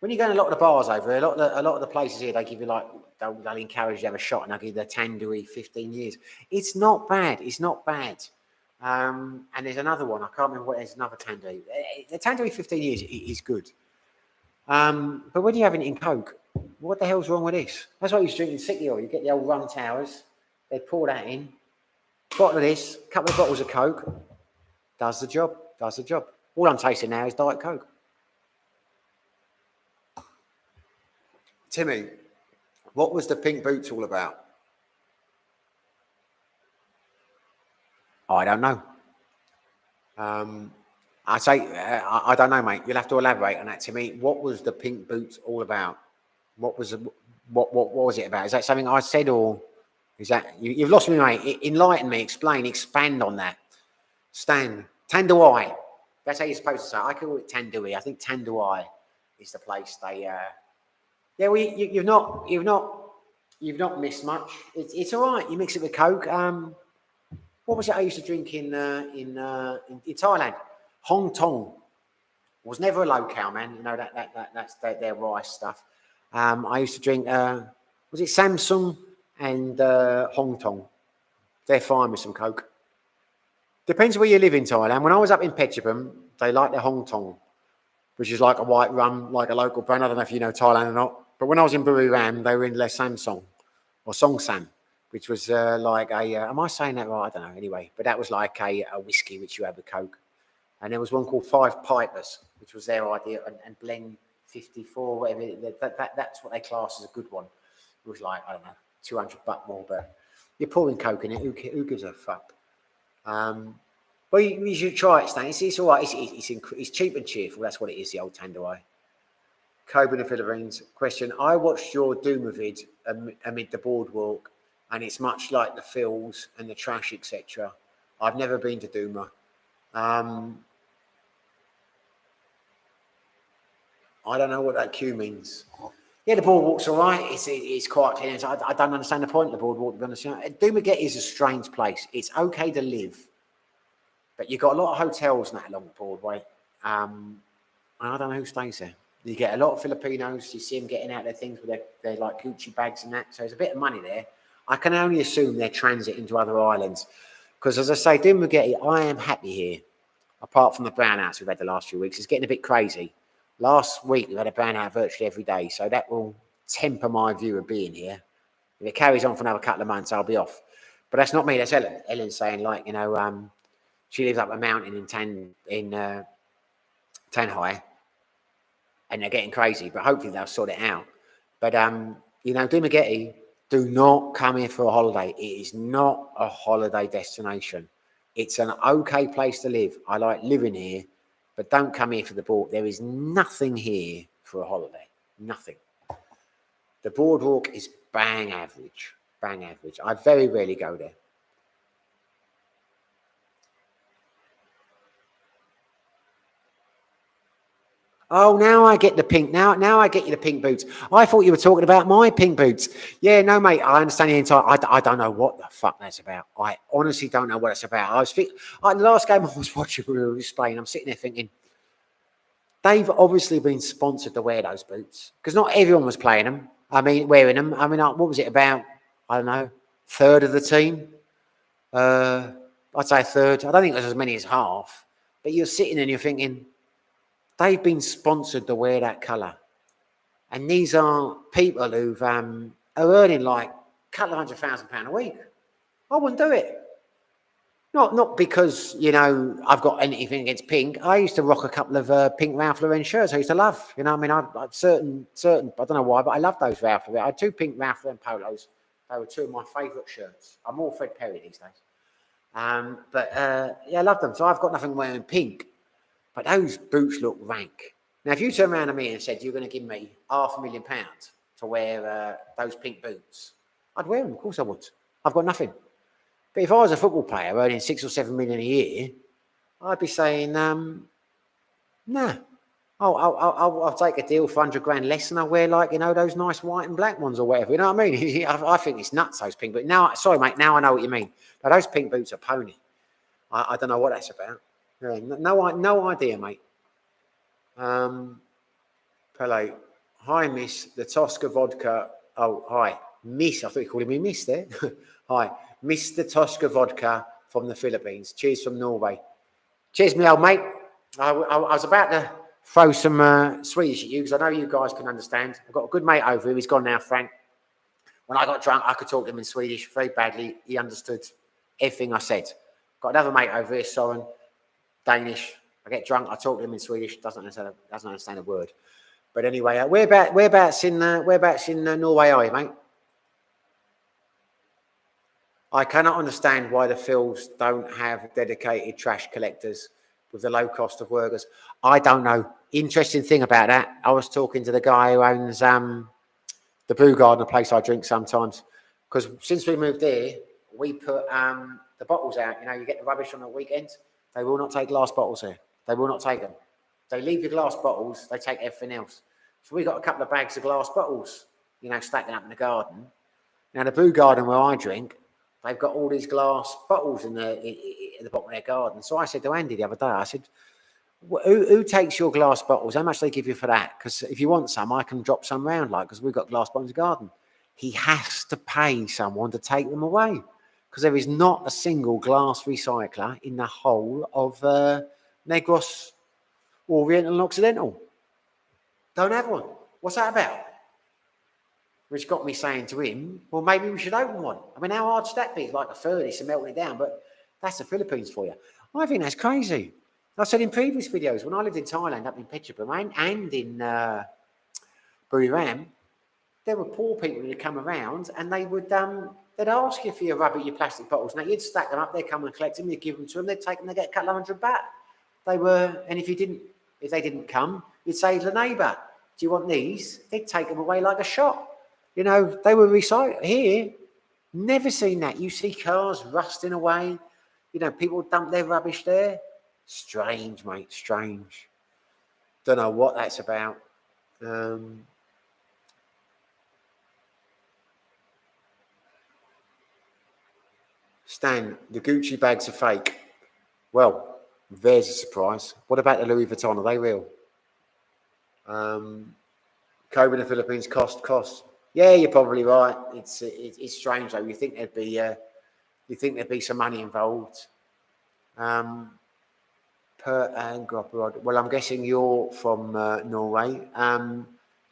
when you go in a lot of the bars over here, a lot of the places here, they give you like, they'll encourage you to have a shot and they'll give you the tandoori 15 years. It's not bad. It's not bad. And there's another one. I can't remember what it is, another tandoori. The tandoori 15 years is good. But when you're having it in Coke, what the hell's wrong with this? That's why you drink in City Oil. You get the old rum towers. They pour that in. Bottle of this, a couple of bottles of Coke. Does the job. Does the job. All I'm tasting now is Diet Coke. Timmy, what was the pink boots all about? I don't know. I don't know, mate. You'll have to elaborate on that, Timmy. What was the pink boots all about? What was it about? Is that something I said or Is that you've lost me, mate? Enlighten me, explain, expand on that. Stan, Tanduai. That's how you're supposed to say it. I call it Tandui. I think Tanduai is the place they. Yeah, well, you've not missed much. It's all right. You mix it with Coke. What was it I used to drink in Thailand? Hong Tong. Was never a locale, man. You know that's their rice stuff. I used to drink. Was it Samsung and Hong Tong? They're fine with some Coke. Depends where you live in Thailand. When I was up in Petchebum, they like their Hong Tong, which is like a white rum, like a local brand. I don't know if you know Thailand or not. But when I was in Buriram, they were in their Samsung or Song Sam, which was like a. Am I saying that right? I don't know. Anyway, but that was like a whiskey which you had with Coke. And there was one called Five Pipers, which was their idea, and Blend 54, whatever. That's what they class as a good one. It was like, I don't know, $200 more, but you're pouring Coke in it. Who gives a fuck? Well, you should try it, Stan. It's all right. It's cheap and cheerful. That's what it is, the old Tandoori. Cobe in the Philippines. Question. I watched your Duma vid amid the boardwalk, and it's much like the fills and the trash, etc. I've never been to Duma. I don't know what that Q means. Yeah, the boardwalk's all right. It's quite clean. I don't understand the point of the boardwalk, to be honest. Dumaguete is a strange place. It's okay to live, but you've got a lot of hotels now along the Broadway. And I don't know who stays there. You get a lot of Filipinos. You see them getting out their things with their like Gucci bags and that. So there's a bit of money there. I can only assume they're transit into other islands. Because as I say, Dumaguete, I am happy here. Apart from the brownouts we've had the last few weeks. It's getting a bit crazy. Last week, we had a brownout virtually every day, so that will temper my view of being here. If it carries on for another couple of months, I'll be off. But that's not me, that's Ellen. Ellen's saying, like, you know, she lives up a mountain in Tanhai, and they're getting crazy, but hopefully they'll sort it out. But, you know, Dumaguete, do not come here for a holiday. It is not a holiday destination. It's an okay place to live. I like living here. But don't come here for the board. There is nothing here for a holiday. Nothing. The boardwalk is bang average. Bang average. I very rarely go there. Oh, now I get the pink. Now I get you the pink boots. I thought you were talking about my pink boots. Yeah, no, mate. I understand the entire. I don't know what the fuck that's about. I honestly don't know what it's about. The last game I was watching, we were explaining. I'm sitting there thinking, they've obviously been sponsored to wear those boots because not everyone was playing them. I mean, wearing them. I mean, what was it about? I don't know, third of the team. I'd say a third. I don't think it was as many as half. But you're sitting and you're thinking, they've been sponsored to wear that colour. And these are people who are earning like a couple of £100,000 a week. I wouldn't do it. Not because, you know, I've got anything against pink. I used to rock a couple of pink Ralph Lauren shirts I used to love. You know, I mean, I certain, I don't know why, but I love those Ralph Lauren. I had 2 pink Ralph Lauren polos. They were 2 of my favourite shirts. I'm more Fred Perry these days. Yeah, I love them. So I've got nothing wearing pink. But those boots look rank. Now, if you turn around to me and said, you're going to give me £500,000 to wear those pink boots, I'd wear them. Of course I would. I've got nothing. But if I was a football player earning 6 or 7 million a year, I'd be saying, nah, I'll take a deal for £100,000 less and I'll wear, like, you know, those nice white and black ones or whatever. You know what I mean? I think it's nuts, those pink boots. Now, sorry, mate, now I know what you mean. But those pink boots are pony. I don't know what that's about. Yeah, no idea, mate. Pele, hi, Miss. The Tosca vodka. Oh, hi, Miss. I thought you called me Miss there. Hi, Mr. Tosca vodka from the Philippines. Cheers from Norway. Cheers, me old mate. I was about to throw some Swedish at you because I know you guys can understand. I've got a good mate over here. He's gone now, Frank. When I got drunk, I could talk to him in Swedish very badly. He understood everything I said. Got another mate over here, Soren. Danish. I get drunk. I talk to him in Swedish. Doesn't understand a word. But anyway, whereabouts in Norway are you, mate? I cannot understand why the Phils don't have dedicated trash collectors with the low cost of workers. I don't know. Interesting thing about that. I was talking to the guy who owns the Brew Garden, a place I drink sometimes. Because since we moved here, we put the bottles out. You know, you get the rubbish on the weekend. They will not take glass bottles here. They will not take them. They leave your glass bottles. They take everything else. So we got a couple of bags of glass bottles, you know, stacking up in the garden. Now the brew garden where I drink, they've got all these glass bottles in the bottom of their garden. So I said to Andy the other day, I said, who takes your glass bottles? How much do they give you for that? Because if you want some, I can drop some round, like, because we've got glass bottles in the garden. He has to pay someone to take them away, because there is not a single glass recycler in the whole of Negros, Oriental and Occidental. Don't have one. What's that about? Which got me saying to him, well, maybe we should open one. I mean, how hard's that be? Like a furnace and melting it down, but that's the Philippines for you. I think that's crazy. I said in previous videos, when I lived in Thailand, up in Phetchabun and in Buriram, there were poor people who'd come around and they would they'd ask you for your rubber, your plastic bottles. Now you'd stack them up, they'd come and collect them, you'd give them to them, they'd take them, they'd get a couple of $100 back. They were, and if they didn't come, you'd say to the neighbour, do you want these? They'd take them away like a shot. You know, they were recycled. Here, never seen that. You see cars rusting away. You know, people dump their rubbish there. Strange, mate, strange. Don't know what that's about. Stan, the Gucci bags are fake. Well, there's a surprise. What about the Louis Vuitton? Are they real? Kobe in the Philippines cost. Yeah, you're probably right. It's strange though. You think there'd be some money involved. Well, I'm guessing you're from Norway.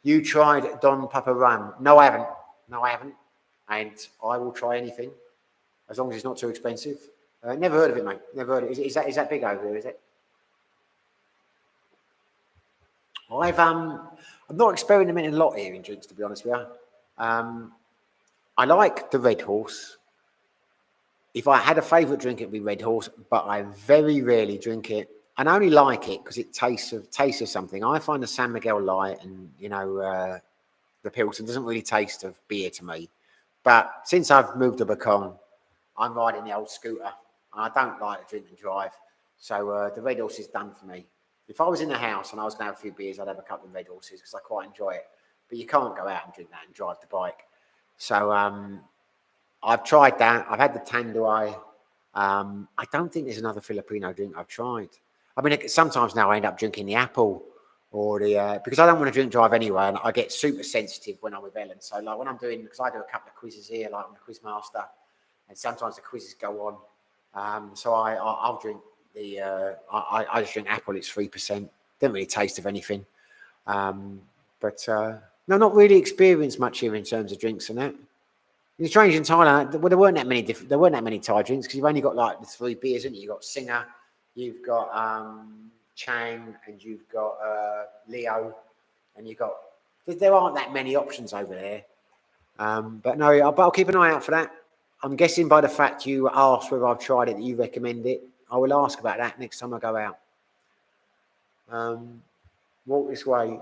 You tried Don Papa Rum? No, I haven't. And I will try anything as long as it's not too expensive. Never heard of it, mate. Never heard of it. Is that big over there? Is it? I'm not experimenting a lot here in drinks, to be honest with you. I like the Red Horse. If I had a favourite drink, it'd be Red Horse, but I very rarely drink it. And I only like it because it tastes of something. I find the San Miguel Light and, you know, the Pilsen doesn't really taste of beer to me. But since I've moved to Bacon, I'm riding the old scooter. And I don't like to drink and drive. So the Red Horse is done for me. If I was in the house and I was going to have a few beers, I'd have a couple of Red Horses because I quite enjoy it. But you can't go out and drink that and drive the bike. So I've tried that. I've had the Tanduay. I don't think there's another Filipino drink I've tried. I mean, sometimes now I end up drinking the Apple or the because I don't want to drink drive anyway, and I get super sensitive when I'm with Ellen. So like when I'm doing, because I do a couple of quizzes here, like I'm the quiz master, and sometimes the quizzes go on. So I'll drink the I just drink Apple. It's 3%. Don't really taste of anything. But no, not really experienced much here in terms of drinks and that. It's strange in Thailand. Well, there weren't that many Thai drinks because you've only got like the 3 beers, haven't you? You've got Singer, you've got Chang, and you've got Leo, and you've got. There aren't that many options over there. But no, but I'll keep an eye out for that. I'm guessing by the fact you asked whether I've tried it that you recommend it. I will ask about that next time I go out. Walk this way.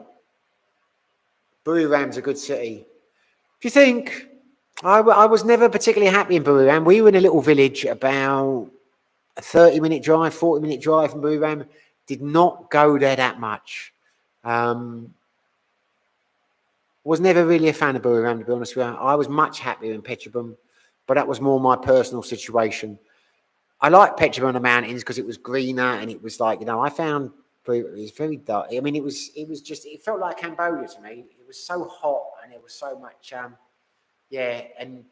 Buriram's a good city. Do you think? I was never particularly happy in Buriram. We were in a little village about a 30-minute drive, 40-minute drive from Buriram. Did not go there that much. Was never really a fan of Buriram, to be honest with you. I was much happier in Phetchabun, but that was more my personal situation. I liked Phetchabun on the mountains because it was greener and it was like, you know, I found it was very dark. I mean, it felt like Cambodia to me. It was so hot and there was so much, and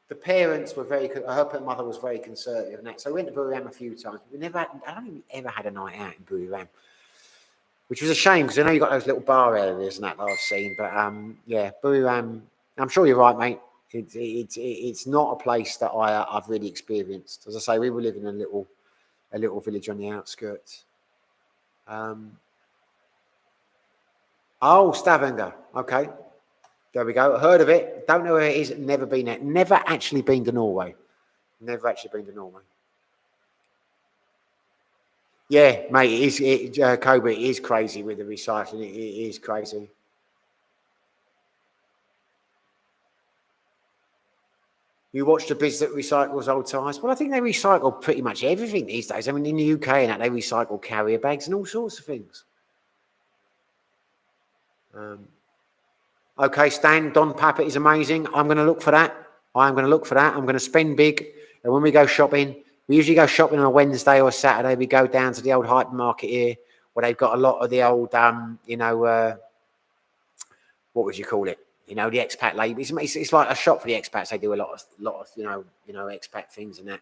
the parents were her mother was very conservative and that. So we went to Buriram a few times. I don't think we ever had a night out in Buriram, which was a shame because I know you've got those little bar areas and that I've seen. But Buriram, I'm sure you're right, mate. It's not a place that I've really experienced. As I say, we were living in a little village on the outskirts. Stavanger. Okay. There we go. Heard of it. Don't know where it is. Never been there. Never actually been to Norway. Yeah, mate. Kobe, it is crazy with the recycling. It is crazy. You watch the biz that recycles old tyres. Well, I think they recycle pretty much everything these days. I mean, in the UK and that, they recycle carrier bags and all sorts of things. Okay, Stan, Don Papa is amazing. I'm going to look for that. I'm going to look for that. I'm going to spend big. And when we go shopping, we usually go shopping on a Wednesday or Saturday. We go down to the old hypermarket here where they've got a lot of the old, what would you call it? You know, the expat labels. It's like a shop for the expats. They do a lot of expat things and that.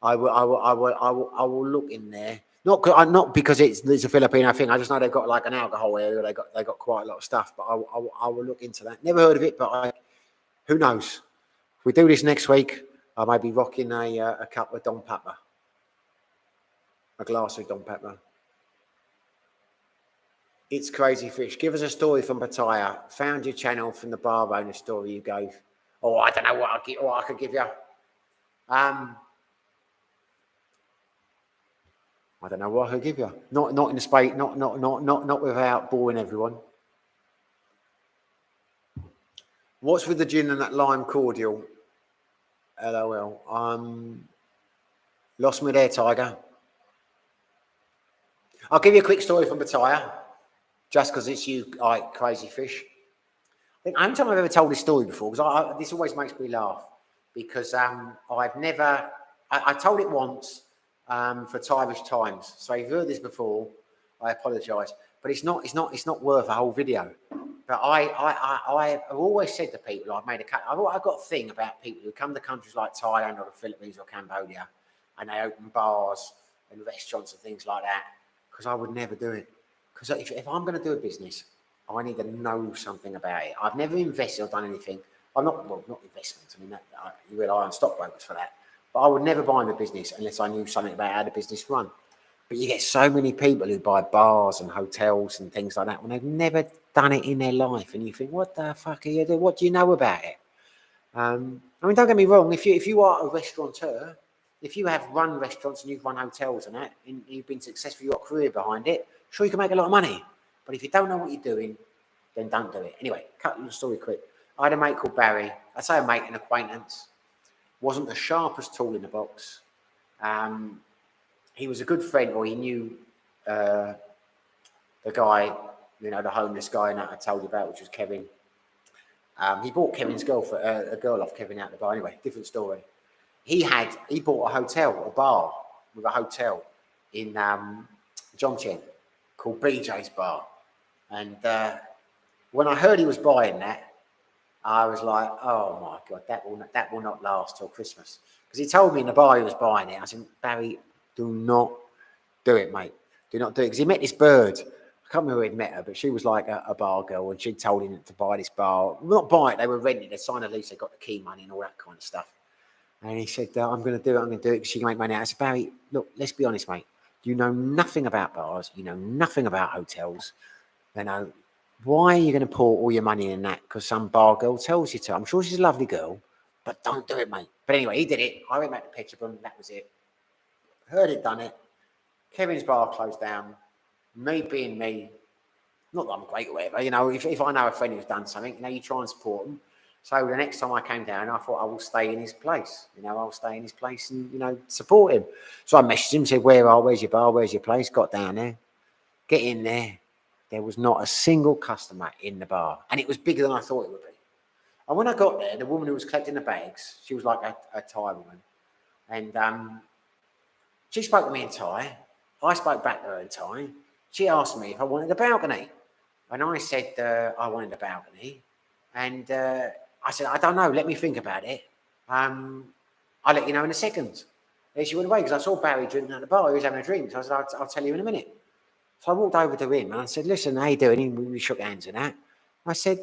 I will look in there. Not because it's a Filipino thing. I just know they've got like an alcohol area. They got quite a lot of stuff. But I will look into that. Never heard of it, but who knows? If we do this next week, I may be rocking a cup of Don Papa, a glass of Don Papa. It's Crazy Fish. Give us a story from Pattaya. Found your channel from the bar owner story you gave. Oh, I don't know what I could give you. I don't know what I could give you. Not in the space. Not without boring everyone. What's with the gin and that lime cordial? LOL. Lost me there, Tiger. I'll give you a quick story from Pattaya, just because it's you, Crazy Fish. I think the only time I've ever told this story before, because this always makes me laugh, because I've never. I told it once for Irish Times. So if you've heard this before, I apologise, but it's not worth a whole video. But I've always said to people, I've got a thing about people who come to countries like Thailand or the Philippines or Cambodia, and they open bars and restaurants and things like that, because I would never do it. Because if I'm going to do a business, I need to know something about it. I've never invested or done anything. Not investments. I mean, you rely on stockbrokers for that. But I would never buy in a business unless I knew something about how the business run. But you get so many people who buy bars and hotels and things like that when they've never done it in their life, and you think, what the fuck are you doing? What do you know about it? I mean, don't get me wrong. If you are a restaurateur, if you have run restaurants and you've run hotels and that, and you've been successful, you've got a career behind it, sure, you can make a lot of money. But if you don't know what you're doing, then don't do it. Anyway, cut the story quick. I had a mate called Barry. I say a mate, an acquaintance. Wasn't the sharpest tool in the box. He was a good friend, or he knew the guy, the homeless guy that I told you about, which was Kevin. He bought Kevin's girl for a girl off Kevin out the bar. Anyway, different story. He bought a bar with a hotel in Jomtien called BJ's Bar. And when I heard he was buying that, I was like, oh my God, that will not last till Christmas. Because he told me in the bar he was buying it. I said, Barry, do not do it, mate. Do not do it. Because he met this bird. I can't remember who he'd met her, but she was like a bar girl, and she'd told him to buy this bar. Not buy it, they were renting. They signed a lease, they got the key money and all that kind of stuff. And he said, I'm going to do it because she can make money out. I said, Barry, look, let's be honest, mate. You know nothing about bars. You know nothing about hotels. Why are you going to pour all your money in that? Because some bar girl tells you to. I'm sure she's a lovely girl, but don't do it, mate. But anyway, he did it. I went back to Peterborough, that was it. Heard it, done it. Kevin's bar closed down. Me being me, not that I'm great or whatever, if I know a friend who's done something, you try and support them. So the next time I came down, I thought I will stay in his place. I'll stay in his place and, support him. So I messaged him, said, where's your bar? Where's your place? Got down there. Get in there. There was not a single customer in the bar. And it was bigger than I thought it would be. And when I got there, the woman who was collecting the bags, she was like a Thai woman. And she spoke to me in Thai. I spoke back to her in Thai. She asked me if I wanted a balcony. And I said I wanted a balcony. And I said, I don't know. Let me think about it. I'll let you know in a second. And she went away because I saw Barry drinking at the bar. He was having a drink. So I said, I'll tell you in a minute. So I walked over to him and I said, listen, how you doing? And we shook hands and that. I said,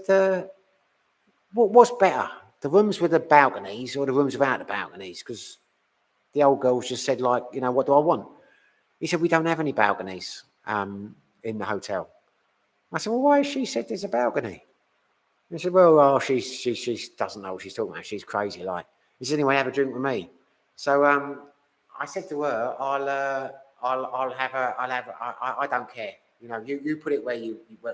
what's better? The rooms with the balconies or the rooms without the balconies? Because the old girls just said, what do I want? He said, we don't have any balconies in the hotel. I said, well, why has she said there's a balcony? He said, well, she doesn't know what she's talking about. She's crazy, like. He said, anyway, have a drink with me. So I said to her, I don't care. You put it where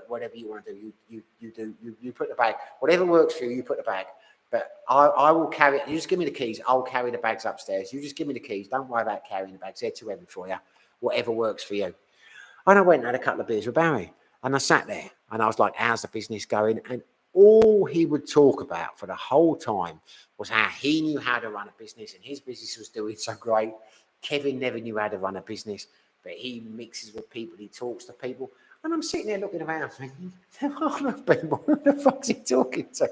whatever you want to do. You put the bag. Whatever works for you, you put the bag. But I will carry it. You just give me the keys. I'll carry the bags upstairs. You just give me the keys. Don't worry about carrying the bags. They're too heavy for you. Whatever works for you. And I went and had a couple of beers with Barry. And I sat there and I was like, how's the business going? And all he would talk about for the whole time was how he knew how to run a business and his business was doing so great. Kevin never knew how to run a business, but he mixes with people, he talks to people. And I'm sitting there looking around thinking, there are no people. Who the fuck's he talking to?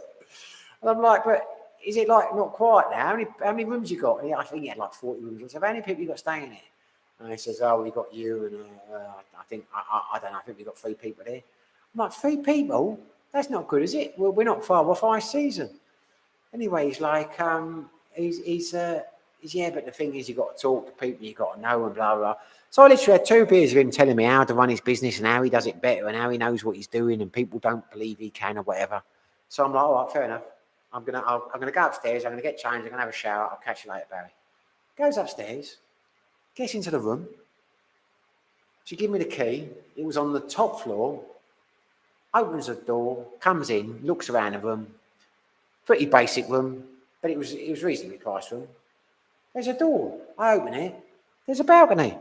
And I'm like, but is it like not quiet now? How many rooms you got? And I think he had like 40 rooms. I said, how many people you got staying here? And he says, oh, we got you. And I don't know, I think we got 3 people there. I'm like, 3 people? That's not good, is it? Well, we're not far off high season. Anyway, he's like, he's yeah, but the thing is, you've got to talk to people, you've got to know and blah, blah. So I literally had 2 beers of him telling me how to run his business and how he does it better and how he knows what he's doing and people don't believe he can or whatever. So I'm like, all right, fair enough. I'm gonna go upstairs, I'm gonna get changed, I'm gonna have a shower, I'll catch you later, Barry. Goes upstairs, gets into the room. She gave me the key. It was on the top floor. Opens the door, comes in, looks around the room. Pretty basic room, but it was reasonably priced room. There's a door. I open it. There's a balcony.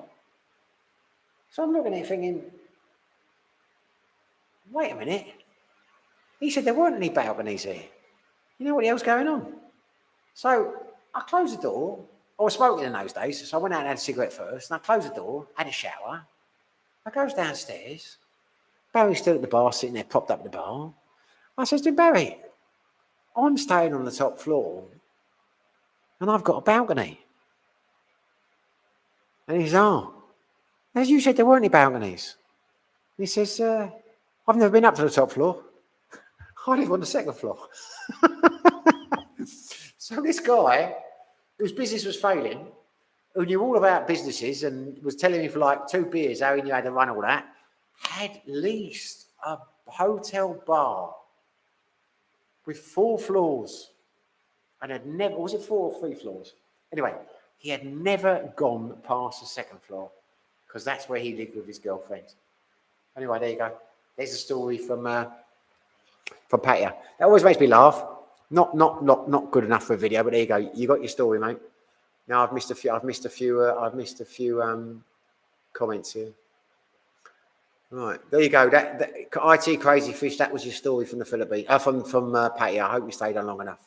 So I'm looking at it thinking, wait a minute. He said there weren't any balconies here. You know what the hell's going on? So I closed the door. I was smoking in those days, so I went out and had a cigarette first. And I closed the door, had a shower. I goes downstairs. Barry's still at the bar, sitting there, propped up at the bar. I says to Barry, I'm staying on the top floor, and I've got a balcony. And he says, oh, as you said, there weren't any balconies. And he says, I've never been up to the top floor. I live on the second floor. So this guy, whose business was failing, who knew all about businesses and was telling me for like 2 beers how he knew how to run all that, had leased a hotel bar with 4 floors and had never, was it 4 or 3 floors? Anyway, he had never gone past the second floor because that's where he lived with his girlfriend. Anyway, there you go. There's a story from Patia. That always makes me laugh. Not good enough for a video, but there you go. You got your story, mate. Now I've missed a few comments here. Right, there you go. That IT Crazy Fish. That was your story from the Philippines, from Patia. I hope you stayed on long enough.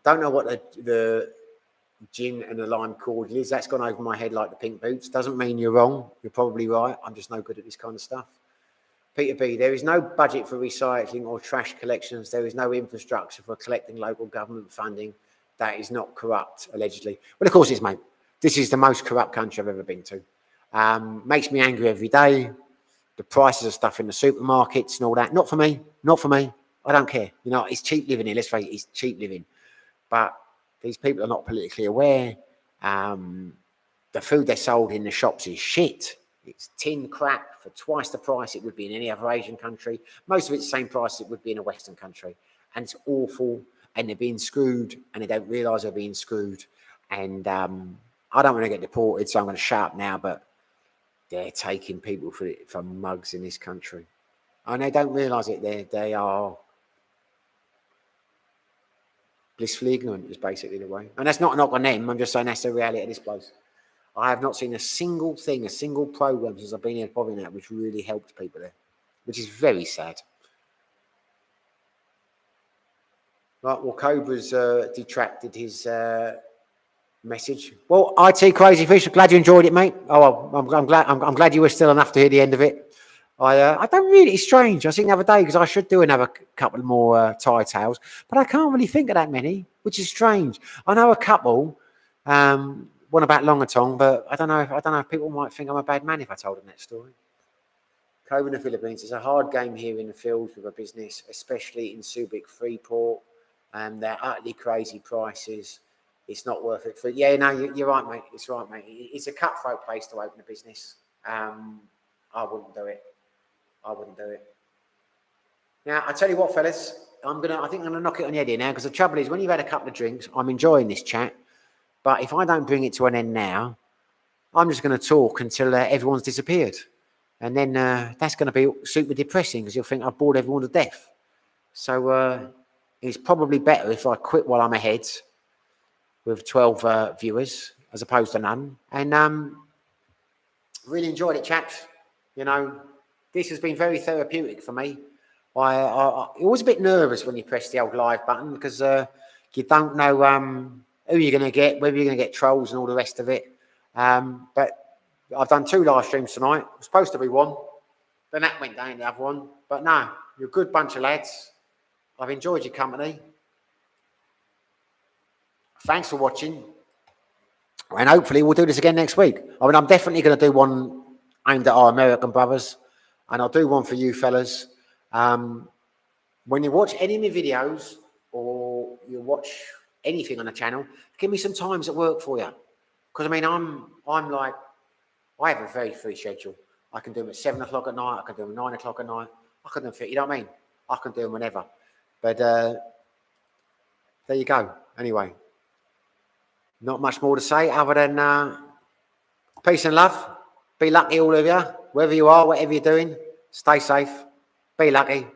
Don't know what the gin and the lime cordial is. That's gone over my head like the pink boots. Doesn't mean you're wrong. You're probably right. I'm just no good at this kind of stuff. Peter B, there is no budget for recycling or trash collections. There is no infrastructure for collecting local government funding. That is not corrupt, allegedly. Well, of course it's, mate. This is the most corrupt country I've ever been to. Makes me angry every day. The prices of stuff in the supermarkets and all that. Not for me. Not for me. I don't care. You know, it's cheap living here. Let's face it, it's cheap living. But these people are not politically aware. The food they're sold in the shops is shit. It's tin crap for twice the price it would be in any other Asian country. Most of it's the same price it would be in a Western country. And it's awful. And they're being screwed. And they don't realise they're being screwed. And I don't want to get deported, so I'm going to shut up now. But they're taking people for mugs in this country. And they don't realise it. They are blissfully ignorant is basically the way. And that's not a knock on them. I'm just saying that's the reality of this place. I have not seen a single thing, a single program since I've been here probably now, which really helped people there, which is very sad. Right, well, Cobra's detracted his message. Well, IT Crazy Fish, I'm glad you enjoyed it, mate. Oh, I'm glad you were still enough to hear the end of it. I don't really, it's strange. I was thinking the other day, because I should do another couple more Thai tales, but I can't really think of that many, which is strange. I know a couple, one about Longatong, but I don't know if people might think I'm a bad man if I told them that story. Cobra in the Philippines is a hard game here in the fields with a business, especially in Subic Freeport, and they're utterly crazy prices. It's not worth it. Yeah, no, you're right, mate. It's right, mate. It's a cutthroat place to open a business. I wouldn't do it. Now, I tell you what, fellas, I think I'm gonna knock it on the head here now, because the trouble is, when you've had a couple of drinks, I'm enjoying this chat. But if I don't bring it to an end now, I'm just going to talk until everyone's disappeared. And then that's going to be super depressing, because you'll think I've bored everyone to death. So it's probably better if I quit while I'm ahead with 12 viewers as opposed to none. And really enjoyed it, chaps. You know, this has been very therapeutic for me. You're always a bit nervous when you press the old live button because you don't know who you're going to get, whether you're going to get trolls and all the rest of it. But I've done 2 live streams tonight. It was supposed to be 1. Then that went down the other one. But no, you're a good bunch of lads. I've enjoyed your company. Thanks for watching. And hopefully we'll do this again next week. I mean, I'm definitely going to do one aimed at our American brothers. And I'll do one for you fellas. When you watch any of my videos or you watch anything on the channel, give me some times at work for you. Because, I mean, I'm like, I have a very free schedule. I can do them at 7 o'clock at night. I can do them at 9 o'clock at night. I can do them, you know what I mean? I can do them whenever. But there you go. Anyway, not much more to say other than peace and love. Be lucky, all of you. Wherever you are, whatever you're doing, stay safe. Be lucky.